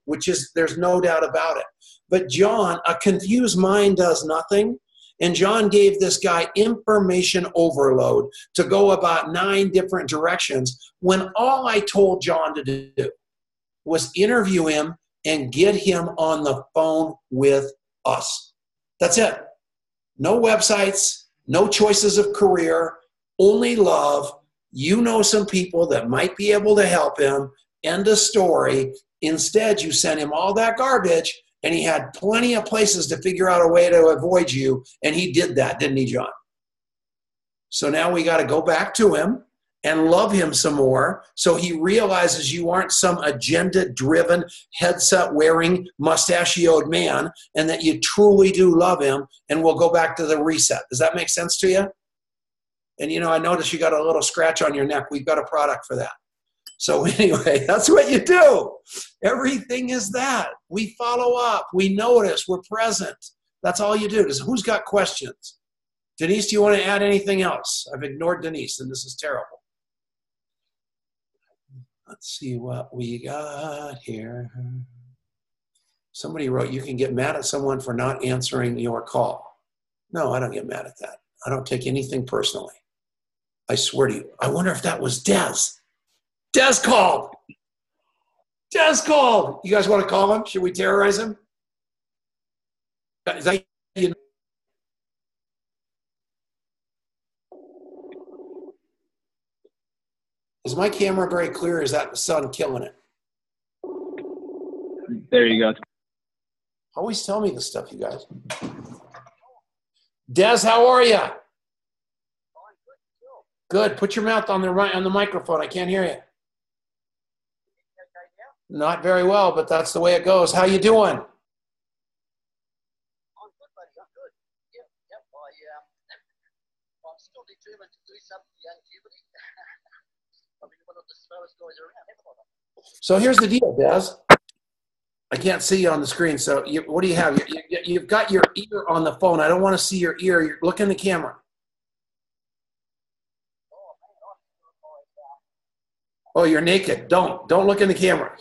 [SPEAKER 7] there's no doubt about it. But John, a confused mind does nothing. And John gave this guy information overload to go about 9 different directions when all I told John to do was interview him and get him on the phone with us. That's it. No websites, no choices of career, only love. You know some people that might be able to help him. End of story. Instead, you sent him all that garbage. And he had plenty of places to figure out a way to avoid you. And he did that, didn't he, John? So now we got to go back to him and love him some more so he realizes you aren't some agenda-driven, headset-wearing, mustachioed man, and that you truly do love him, and we'll go back to the reset. Does that make sense to you? And, I noticed you got a little scratch on your neck. We've got a product for that. So anyway, that's what you do. Everything is that. We follow up. We notice. We're present. That's all you do. Who's got questions? Denise, do you want to add anything else? I've ignored Denise, and this is terrible. Let's see what we got here. Somebody wrote, you can get mad at someone for not answering your call. No, I don't get mad at that. I don't take anything personally. I swear to you. I wonder if that was Des. Des called. Des called. You guys want to call him? Should we terrorize him? Is that, you know? Is my camera very clear? Or is that the sun killing it?
[SPEAKER 6] There you go.
[SPEAKER 7] Always tell me this stuff, you guys. Des, how are you? Good. Put your mouth on the microphone. I can't hear you. Not very well, but that's the way it goes. How you doing?
[SPEAKER 10] I'm good, buddy. I'm good. Yep. I'm still determined to do something longevity. I mean, one of the slowest guys around.
[SPEAKER 7] So here's the deal, Des. I can't see you on the screen. So what do you have? You've got your ear on the phone. I don't want to see your ear. You're looking in the camera. Oh, you're naked. Don't look in the camera.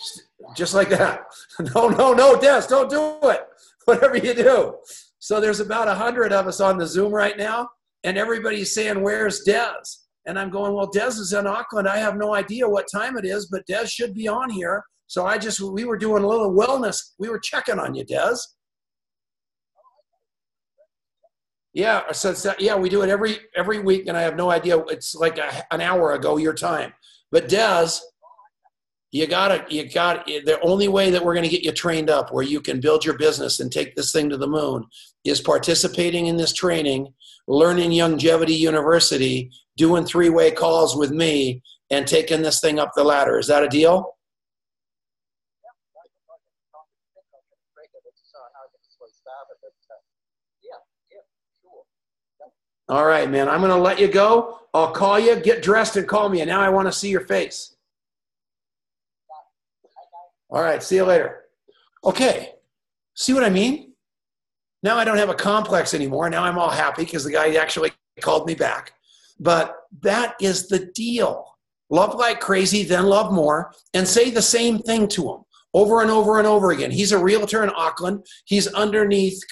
[SPEAKER 7] Just like that. No, Des, don't do it. Whatever you do. So there's about 100 of us on the Zoom right now, and everybody's saying, where's Des? And I'm going, well, Des is in Auckland. I have no idea what time it is, but Des should be on here. So we were doing a little wellness. We were checking on you, Des. Yeah, yeah, we do it every week, and I have no idea. It's like an hour ago your time. But Des, you got the only way that we're going to get you trained up where you can build your business and take this thing to the moon is participating in this training, learning Longevity University, doing 3-way calls with me, and taking this thing up the ladder. Is that a deal? All right, man. I'm going to let you go. I'll call you. Get dressed and call me. And now I want to see your face. All right. See you later. Okay. See what I mean? Now I don't have a complex anymore. Now I'm all happy because the guy actually called me back. But that is the deal. Love like crazy, then love more, and say the same thing to him over and over and over again. He's a realtor in Auckland. He's underneath,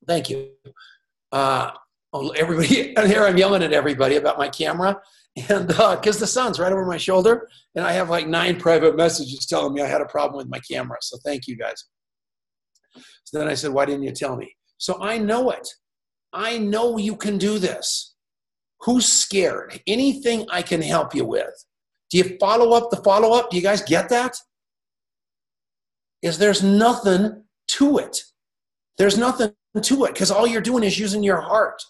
[SPEAKER 7] thank you. Everybody, and here I'm yelling at everybody about my camera, and because the sun's right over my shoulder, and I have like 9 private messages telling me I had a problem with my camera. So thank you guys. So then I said, why didn't you tell me? So I know it. I know you can do this. Who's scared? Anything I can help you with. Do you follow up the follow-up? Do you guys get that? There's nothing to it. There's nothing to it because all you're doing is using your heart.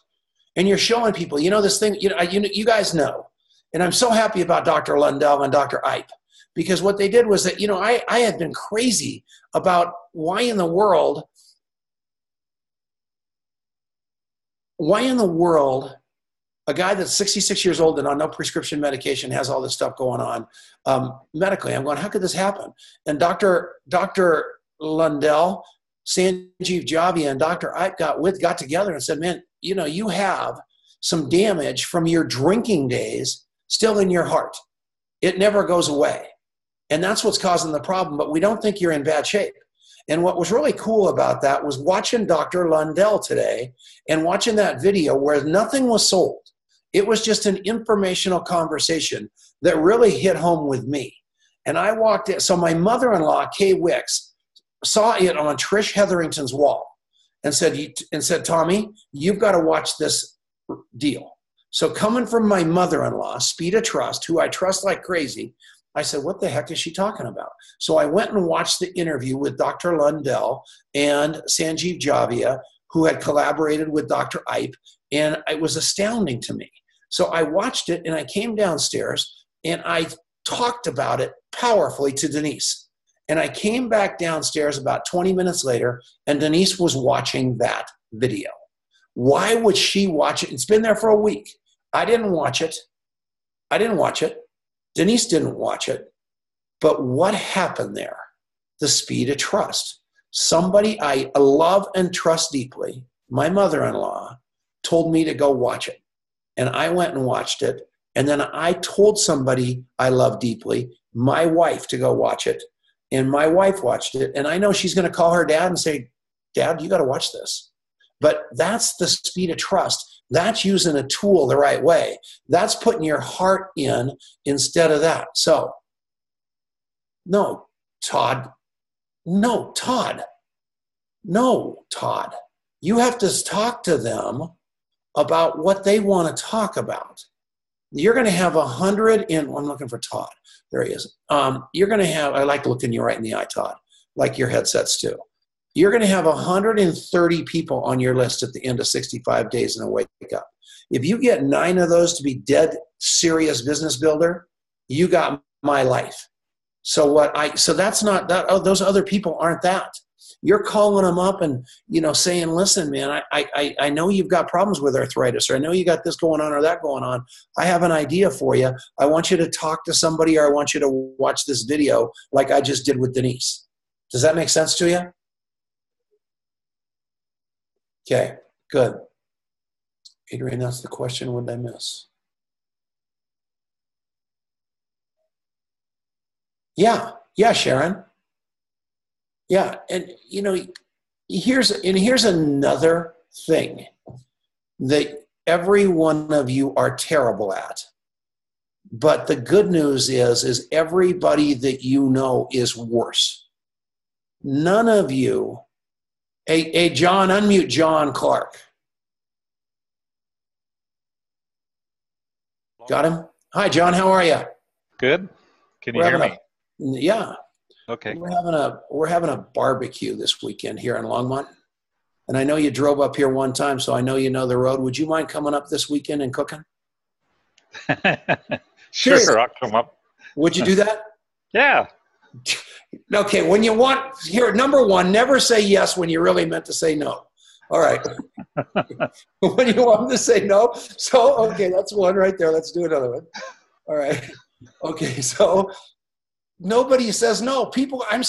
[SPEAKER 7] And you're showing people, you know, this thing, you guys know. And I'm so happy about Dr. Lundell and Dr. Ipe because what they did was that, I had been crazy about why in the world a guy that's 66 years old and on no prescription medication has all this stuff going on medically. I'm going, how could this happen? And Dr. Lundell, Sanjeev Javia, and Dr. Ipe got together and said, man, you have some damage from your drinking days still in your heart. It never goes away. And that's what's causing the problem, but we don't think you're in bad shape. And what was really cool about that was watching Dr. Lundell today and watching that video where nothing was sold. It was just an informational conversation that really hit home with me. And I walked in. So my mother-in-law, Kay Wicks, saw it on Trish Hetherington's wall and said, Tommy, you've got to watch this deal. So coming from my mother-in-law, Speed of Trust, who I trust like crazy, I said, what the heck is she talking about? So I went and watched the interview with Dr. Lundell and Sanjeev Javia, who had collaborated with Dr. Ipe, and it was astounding to me. So I watched it, and I came downstairs, and I talked about it powerfully to Denise. And I came back downstairs about 20 minutes later, and Denise was watching that video. Why would she watch it? It's been there for a week. I didn't watch it. Denise didn't watch it. But what happened there? The speed of trust. Somebody I love and trust deeply, my mother-in-law, told me to go watch it. And I went and watched it. And then I told somebody I love deeply, my wife, to go watch it. And my wife watched it. And I know she's going to call her dad and say, Dad, you got to watch this. But that's the speed of trust. That's using a tool the right way. That's putting your heart in instead of that. So, no, Todd. No, Todd. No, Todd. You have to talk to them about what they want to talk about. You're going to have 100 in, I'm looking for Todd. There he is. You're going to have, I like looking you right in the eye, Todd, like your headsets too. You're going to have 130 people on your list at the end of 65 days in a wake up. If you get 9 of those to be dead serious business builder, you got my life. So that's not that. Oh, those other people aren't that. You're calling them up and, saying, listen, man, I know you've got problems with arthritis, or I know you got this going on or that going on. I have an idea for you. I want you to talk to somebody, or I want you to watch this video like I just did with Denise. Does that make sense to you? Okay, good. Adrian, that's the question. What did I miss? Yeah, Sharon. Yeah, and here's another thing that every one of you are terrible at. But the good news is everybody that you know is worse. None of you. Hey, John, unmute John Clark. Got him? Hi, John. How are you?
[SPEAKER 11] Good. Can you hear me?
[SPEAKER 7] Yeah.
[SPEAKER 11] Okay.
[SPEAKER 7] We're having a barbecue this weekend here in Longmont. And I know you drove up here one time, so I know you know the road. Would you mind coming up this weekend and cooking?
[SPEAKER 11] Sure, I'll come up.
[SPEAKER 7] Would you do that?
[SPEAKER 11] Yeah.
[SPEAKER 7] Okay, when you want, here, number one, never say yes when you really meant to say no. All right. When you want to say no. So, okay, that's one right there. Let's do another one. All right. Okay, so nobody says no. People, I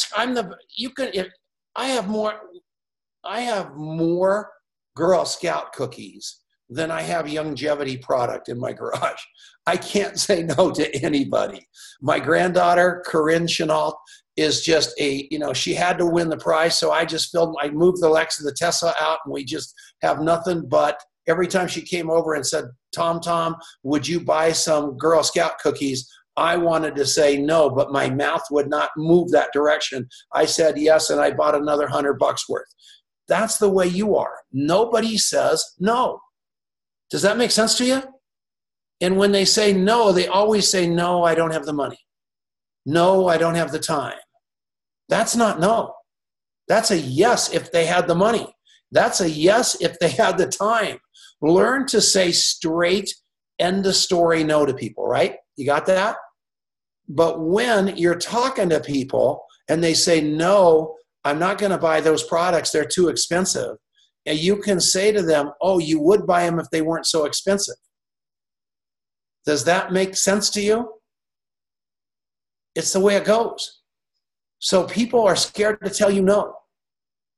[SPEAKER 7] have more Girl Scout cookies than I have longevity product in my garage. I can't say no to anybody. My granddaughter, Corinne Chenault, is just she had to win the prize. So I moved the Lex and the Tesla out, and we just have nothing but every time she came over and said, Tom, would you buy some Girl Scout cookies? I wanted to say no, but my mouth would not move that direction. I said yes, and I bought another $100 worth. That's the way you are. Nobody says no. Does that make sense to you? And when they say no, they always say, no, I don't have the money. No, I don't have the time. That's not no. That's a yes if they had the money. That's a yes if they had the time. Learn to say straight, end of story no to people, right? You got that? But when you're talking to people and they say, no, I'm not going to buy those products, they're too expensive. And you can say to them, oh, you would buy them if they weren't so expensive. Does that make sense to you? It's the way it goes. So people are scared to tell you no.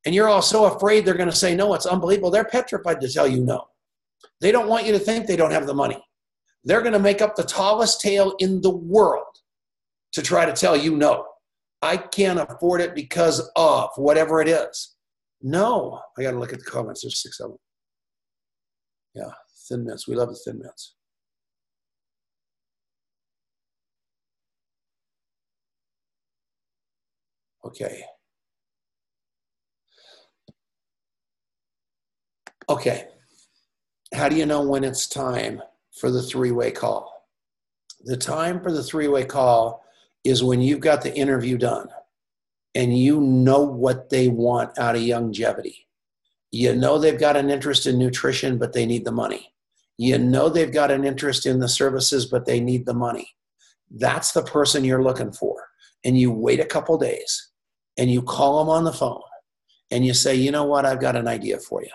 [SPEAKER 7] And you're all so afraid they're going to say no. It's unbelievable. They're petrified to tell you no. They don't want you to think they don't have the money. They're going to make up the tallest tale in the world to try to tell you no. I can't afford it because of whatever it is. No. I got to look at the comments. There's 6 of them. Yeah, Thin Mints. We love the Thin Mints. Okay. How do you know when it's time for the 3-way call? The time for the 3-way call is when you've got the interview done and you know what they want out of longevity. You know they've got an interest in nutrition, but they need the money. You know they've got an interest in the services, but they need the money. That's the person you're looking for. And you wait a couple days and you call them on the phone and you say, you know what, I've got an idea for you.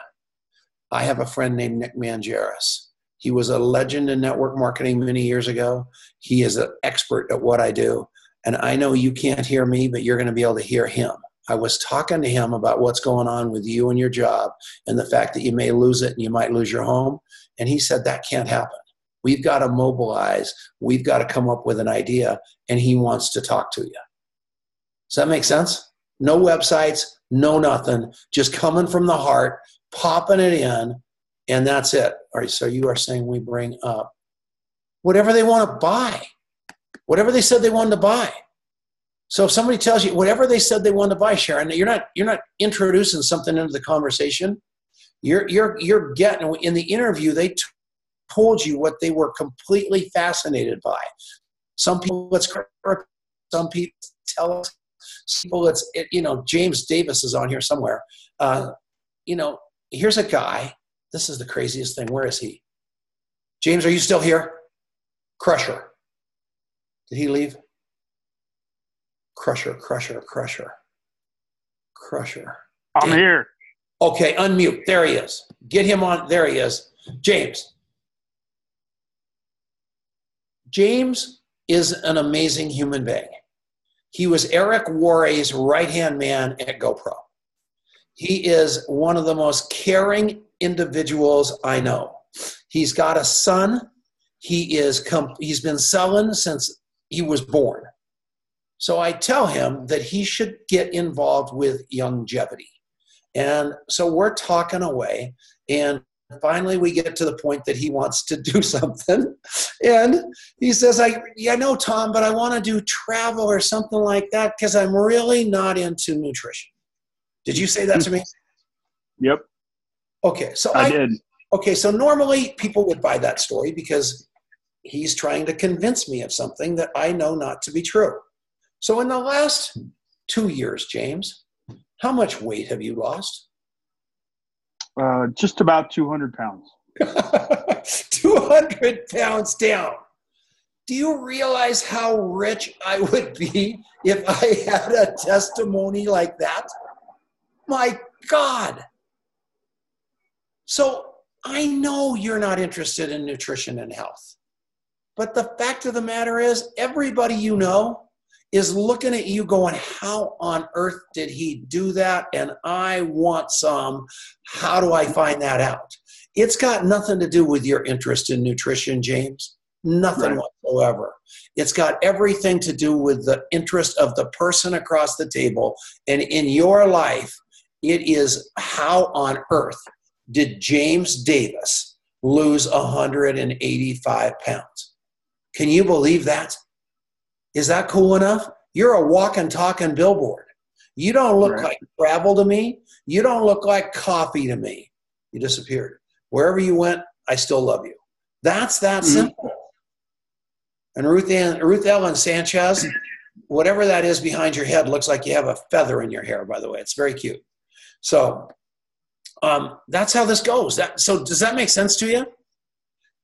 [SPEAKER 7] I have a friend named Nick Mangiaris. He was a legend in network marketing many years ago. He is an expert at what I do. And I know you can't hear me, but you're going to be able to hear him. I was talking to him about what's going on with you and your job and the fact that you may lose it and you might lose your home. And he said, that can't happen. We've got to mobilize. We've got to come up with an idea. And he wants to talk to you. Does that make sense? No websites, no nothing, just coming from the heart, popping it in, and that's it. All right, so you are saying we bring up whatever they want to buy, whatever they said they wanted to buy. So if somebody tells you whatever they said they wanted to buy, Sharon, you're not introducing something into the conversation. You're getting in the interview. They told you what they were completely fascinated by. Some people it's some people tell us. People it's James Davis is on here somewhere. Here's a guy. This is the craziest thing. Where is he? James, are you still here? Crusher. Did he leave? Crusher.
[SPEAKER 4] I'm here.
[SPEAKER 7] Okay, unmute. There he is. Get him on. There he is. James. James is an amazing human being. He was Eric Worre's right-hand man at GoPro. He is one of the most caring individuals I know. He's got a son. He's been selling since he was born. So I tell him that he should get involved with Youngevity. And so we're talking away, and finally we get to the point that he wants to do something. And he says, I know, Tom, but I want to do travel or something like that because I'm really not into nutrition. Did you say that to me?
[SPEAKER 4] Yep.
[SPEAKER 7] Okay, so
[SPEAKER 4] I did.
[SPEAKER 7] Okay, so normally people would buy that story because he's trying to convince me of something that I know not to be true. So in the last 2 years, James, how much weight have you lost?
[SPEAKER 4] Just about 200 pounds.
[SPEAKER 7] 200 pounds down. Do you realize how rich I would be if I had a testimony like that? My God. So I know you're not interested in nutrition and health. But the fact of the matter is, everybody you know is looking at you going, how on earth did he do that? And I want some. How do I find that out? It's got nothing to do with your interest in nutrition, James. Nothing whatsoever. It's got everything to do with the interest of the person across the table. And in your life, it is how on earth did James Davis lose 185 pounds? Can you believe that? Is that cool enough? You're a walking, talking billboard. You don't look like travel to me. You don't look like coffee to me. You disappeared. Wherever you went, I still love you. That's that simple. And Ruth Ellen Sanchez, whatever that is behind your head, looks like you have a feather in your hair, by the way. It's very cute. So that's how this goes. So does that make sense to you?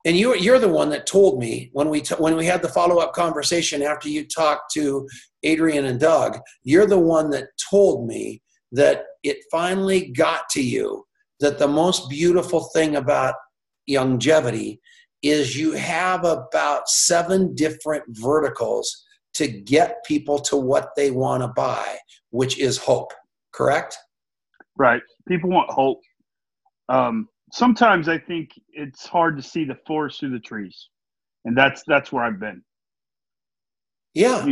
[SPEAKER 7] And you're the one that told me when we had the follow-up conversation after you talked to Adrian and Doug, you're the one that told me that it finally got to you that the most beautiful thing about Youngevity is you have about 7 different verticals to get people to what they want to buy, which is hope, correct?
[SPEAKER 4] Right. People want hope. Sometimes I think it's hard to see the forest through the trees, and that's where I've been.
[SPEAKER 7] Yeah.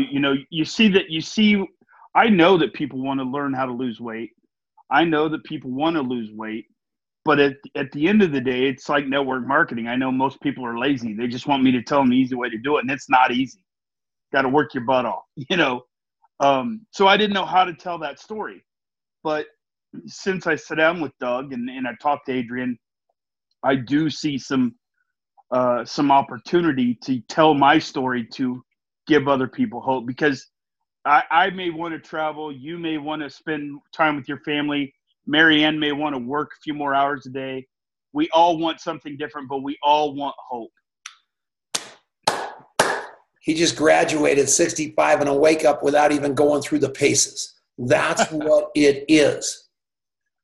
[SPEAKER 4] I know that people want to learn how to lose weight. I know that people want to lose weight, but at the end of the day, it's like network marketing. I know most people are lazy. They just want me to tell them the easy way to do it, and it's not easy. Got to work your butt off, So I didn't know how to tell that story, but since I sat down with Doug and I talked to Adrian, I do see some opportunity to tell my story to give other people hope, because I may want to travel. You may want to spend time with your family. Marianne may want to work a few more hours a day. We all want something different, but we all want hope.
[SPEAKER 7] He just graduated 65 and a wake up without even going through the paces. That's what it is.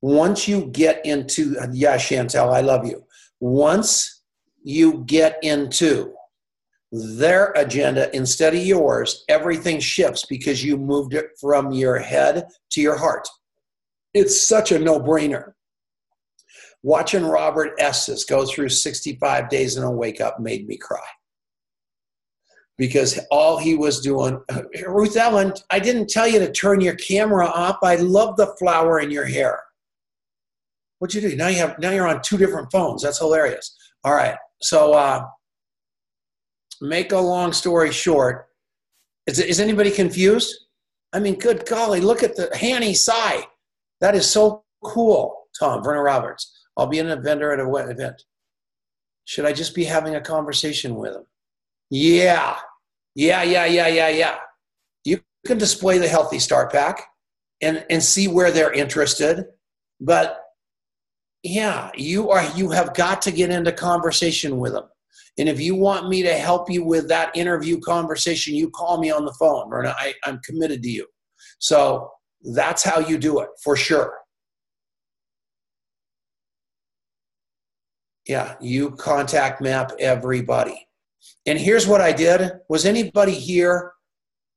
[SPEAKER 7] Once you get into, yeah, Chantel, I love you. Once you get into their agenda instead of yours, everything shifts because you moved it from your head to your heart. It's such a no-brainer. Watching Robert Estes go through 65 days in a wake up made me cry. Because all he was doing, Ruth Ellen, I didn't tell you to turn your camera off. I love the flower in your hair. What'd you do? Now you're on 2 different phones. That's hilarious. All right. So make a long story short. Is anybody confused? I mean, good golly, look at the Hanny Sai. That is so cool. Tom, Vernon Roberts. I'll be an vendor at a wet event. Should I just be having a conversation with him? Yeah. You can display the Healthy Start Pack and see where they're interested. But yeah, you have got to get into conversation with them. And if you want me to help you with that interview conversation, you call me on the phone, Verna. I'm committed to you. So that's how you do it, for sure. Yeah, you contact map everybody. And here's what I did. Was anybody here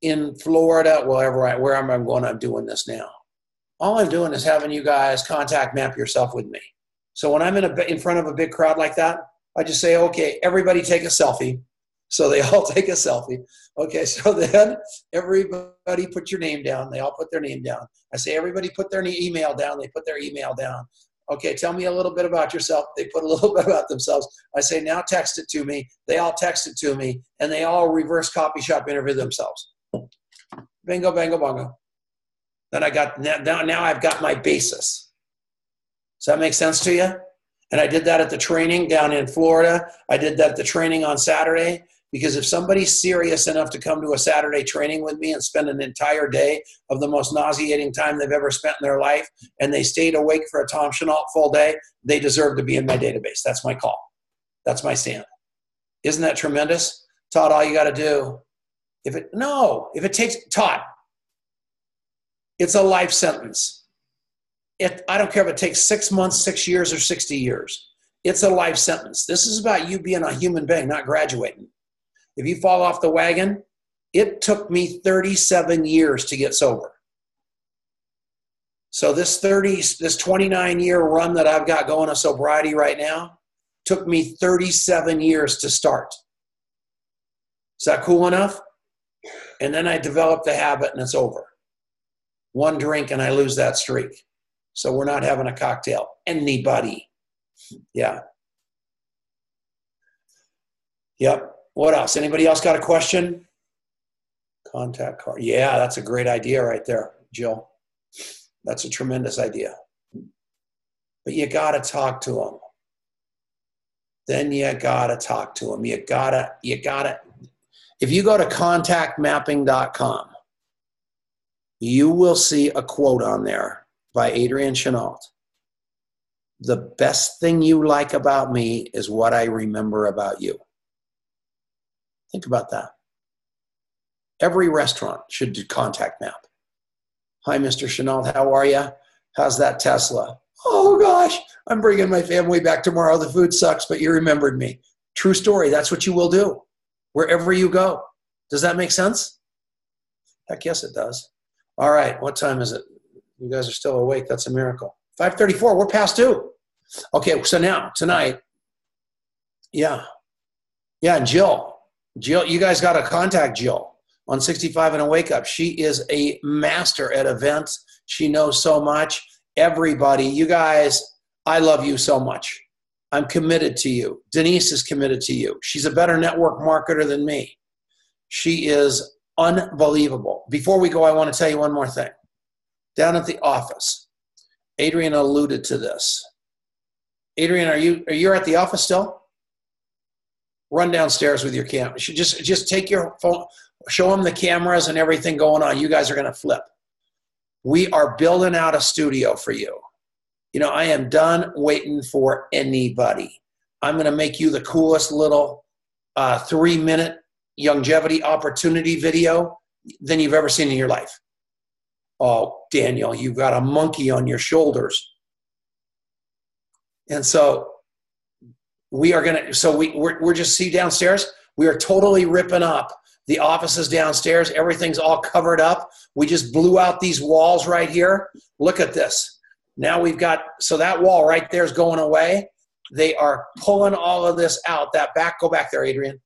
[SPEAKER 7] in Florida? Where I'm going, I'm doing this now. All I'm doing is having you guys contact map yourself with me. So when I'm in front of a big crowd like that, I just say, okay, everybody take a selfie. So they all take a selfie. Okay, so then everybody put your name down. They all put their name down. I say, everybody put their email down. They put their email down. Okay, tell me a little bit about yourself. They put a little bit about themselves. I say, now text it to me. They all text it to me, and they all reverse copy shop interview themselves. Bingo, bango, bongo. Then now I've got my basis. Does that make sense to you? And I did that at the training down in Florida. I did that at the training on Saturday. Because if somebody's serious enough to come to a Saturday training with me and spend an entire day of the most nauseating time they've ever spent in their life, and they stayed awake for a Tom Chenault full day, they deserve to be in my database. That's my call. That's my stand. Isn't that tremendous? Todd, all you got to do, if it takes, Todd, it's a life sentence. I don't care if it takes 6 months, 6 years, or 60 years. It's a life sentence. This is about you being a human being, not graduating. If you fall off the wagon, it took me 37 years to get sober. So this 29-year run that I've got going of sobriety right now took me 37 years to start. Is that cool enough? And then I developed the habit and it's over. One drink and I lose that streak. So we're not having a cocktail. Anybody. Yeah. Yep. What else? Anybody else got a question? Contact card. Yeah, that's a great idea right there, Jill. That's a tremendous idea. But you got to talk to them. Then you got to talk to them. You got to. If you go to contactmapping.com, you will see a quote on there by Adrian Chenault. The best thing you like about me is what I remember about you. Think about that. Every restaurant should do contact map. Hi, Mr. Chenault, how are you? How's that Tesla? Oh, gosh, I'm bringing my family back tomorrow. The food sucks, but you remembered me. True story. That's what you will do wherever you go. Does that make sense? Heck yes, it does. All right, what time is it? You guys are still awake. That's a miracle. 5:34. We're past due. Okay, so now, tonight, yeah, Jill, you guys got to contact Jill on 65 and a Wake Up. She is a master at events. She knows so much. Everybody, you guys, I love you so much. I'm committed to you. Denise is committed to you. She's a better network marketer than me. She is unbelievable. Before we go, I want to tell you one more thing. Down at the office, Adrian alluded to this. Adrian, are you at the office still? Run downstairs with your camera. You should just take your phone, show them the cameras and everything going on. You guys are going to flip. We are building out a studio for you. You know, I am done waiting for anybody. I'm going to make you the coolest little 3-minute longevity opportunity video than you've ever seen in your life. Oh, Daniel, you've got a monkey on your shoulders. And so we are gonna. So we're just see downstairs. We are totally ripping up the offices downstairs. Everything's all covered up. We just blew out these walls right here. Look at this. Now we've got, so that wall right there is going away. They are pulling all of this out. That back, go back there, Adrian.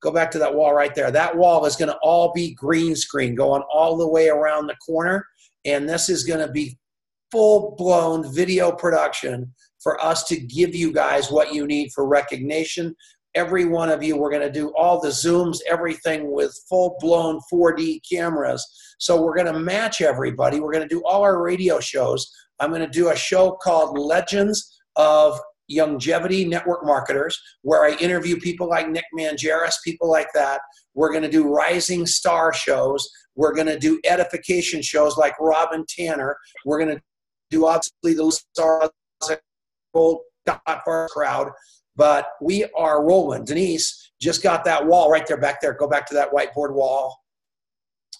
[SPEAKER 7] Go back to that wall right there. That wall is going to all be green screen going all the way around the corner. And this is going to be full-blown video production for us to give you guys what you need for recognition. Every one of you, we're going to do all the Zooms, everything with full-blown 4D cameras. So we're going to match everybody. We're going to do all our radio shows. I'm going to do a show called Legends of Longevity Network Marketers, where I interview people like Nick Mangeris, people like that. We're going to do Rising Star shows. We're going to do edification shows like Robin Tanner. We're going to do, obviously, the Stars Gold crowd. But we are rolling. Denise just got that wall right there, back there. Go back to that whiteboard wall.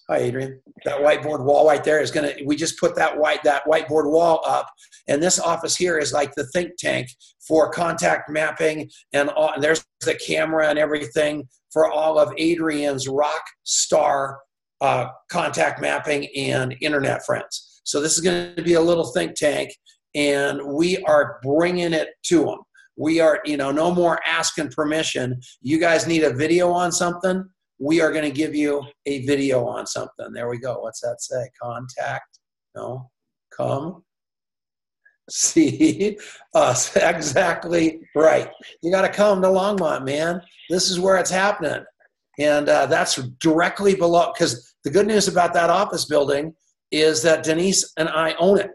[SPEAKER 7] Hi, Adrian. That whiteboard wall right there is going to, we just put that whiteboard wall up. And this office here is like the think tank for contact mapping. And there's the camera and everything for all of Adrian's rock star contact mapping and internet friends. So this is going to be a little think tank. And we are bringing it to them. We are, no more asking permission. You guys need a video on something? We are going to give you a video on something. There we go. What's that say? Contact? No. Come. See us. Exactly right. You got to come to Longmont, man. This is where it's happening. And that's directly below, because the good news about that office building is that Denise and I own it.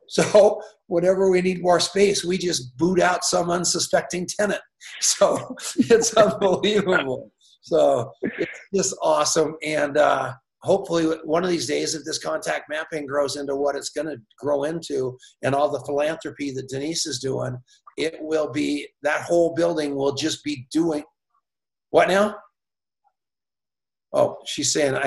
[SPEAKER 7] So whenever we need more space, we just boot out some unsuspecting tenant. So it's unbelievable. So it's just awesome. And hopefully one of these days, if this contact mapping grows into what it's going to grow into and all the philanthropy that Denise is doing, it will be, that whole building will just be doing, what now? Oh, she's saying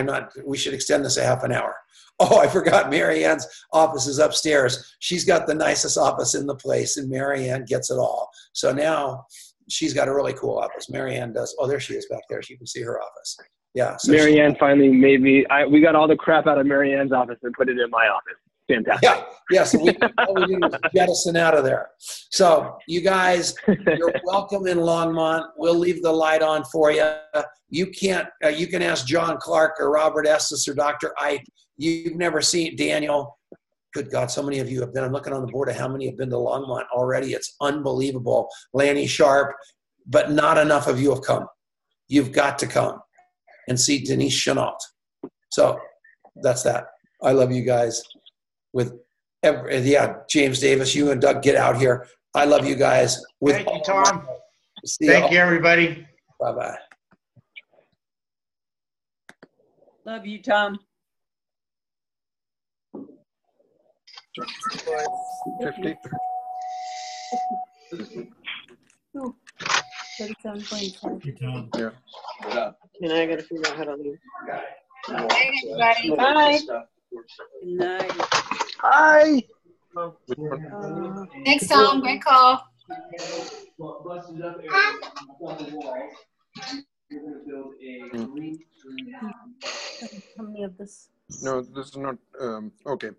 [SPEAKER 7] we should extend this a half an hour. Oh, I forgot Mary Ann's office is upstairs. She's got the nicest office in the place, and Mary Ann gets it all. So now she's got a really cool office. Mary Ann does. Oh, there she is back there. You can see her office. Yeah. So
[SPEAKER 6] Mary Ann finally made me, we got all the crap out of Mary Ann's office and put it in my office. Fantastic.
[SPEAKER 7] Yeah. So all we did was jettison out of there. So you guys, you're welcome in Longmont. We'll leave the light on for you. You can ask John Clark or Robert Estes or Dr. Ike. You've never seen Daniel. Good God, so many of you have been. I'm looking on the board of how many have been to Longmont already. It's unbelievable. Lanny Sharp, but not enough of you have come. You've got to come and see Denise Chenault. So that's that. I love you guys. James Davis, you and Doug, get out here. I love you guys.
[SPEAKER 2] Thank you, Tom. Thank you, everybody.
[SPEAKER 7] Bye-bye.
[SPEAKER 3] Love you, Tom.
[SPEAKER 12] 50.
[SPEAKER 3] Oh, 37.5.
[SPEAKER 12] Yeah.
[SPEAKER 3] And I got to figure out how to leave.
[SPEAKER 13] Bye, everybody.
[SPEAKER 3] Bye. Good night.
[SPEAKER 12] Hi.
[SPEAKER 13] Thanks, Tom. Great call.
[SPEAKER 3] How many of this?
[SPEAKER 12] No, this is not okay.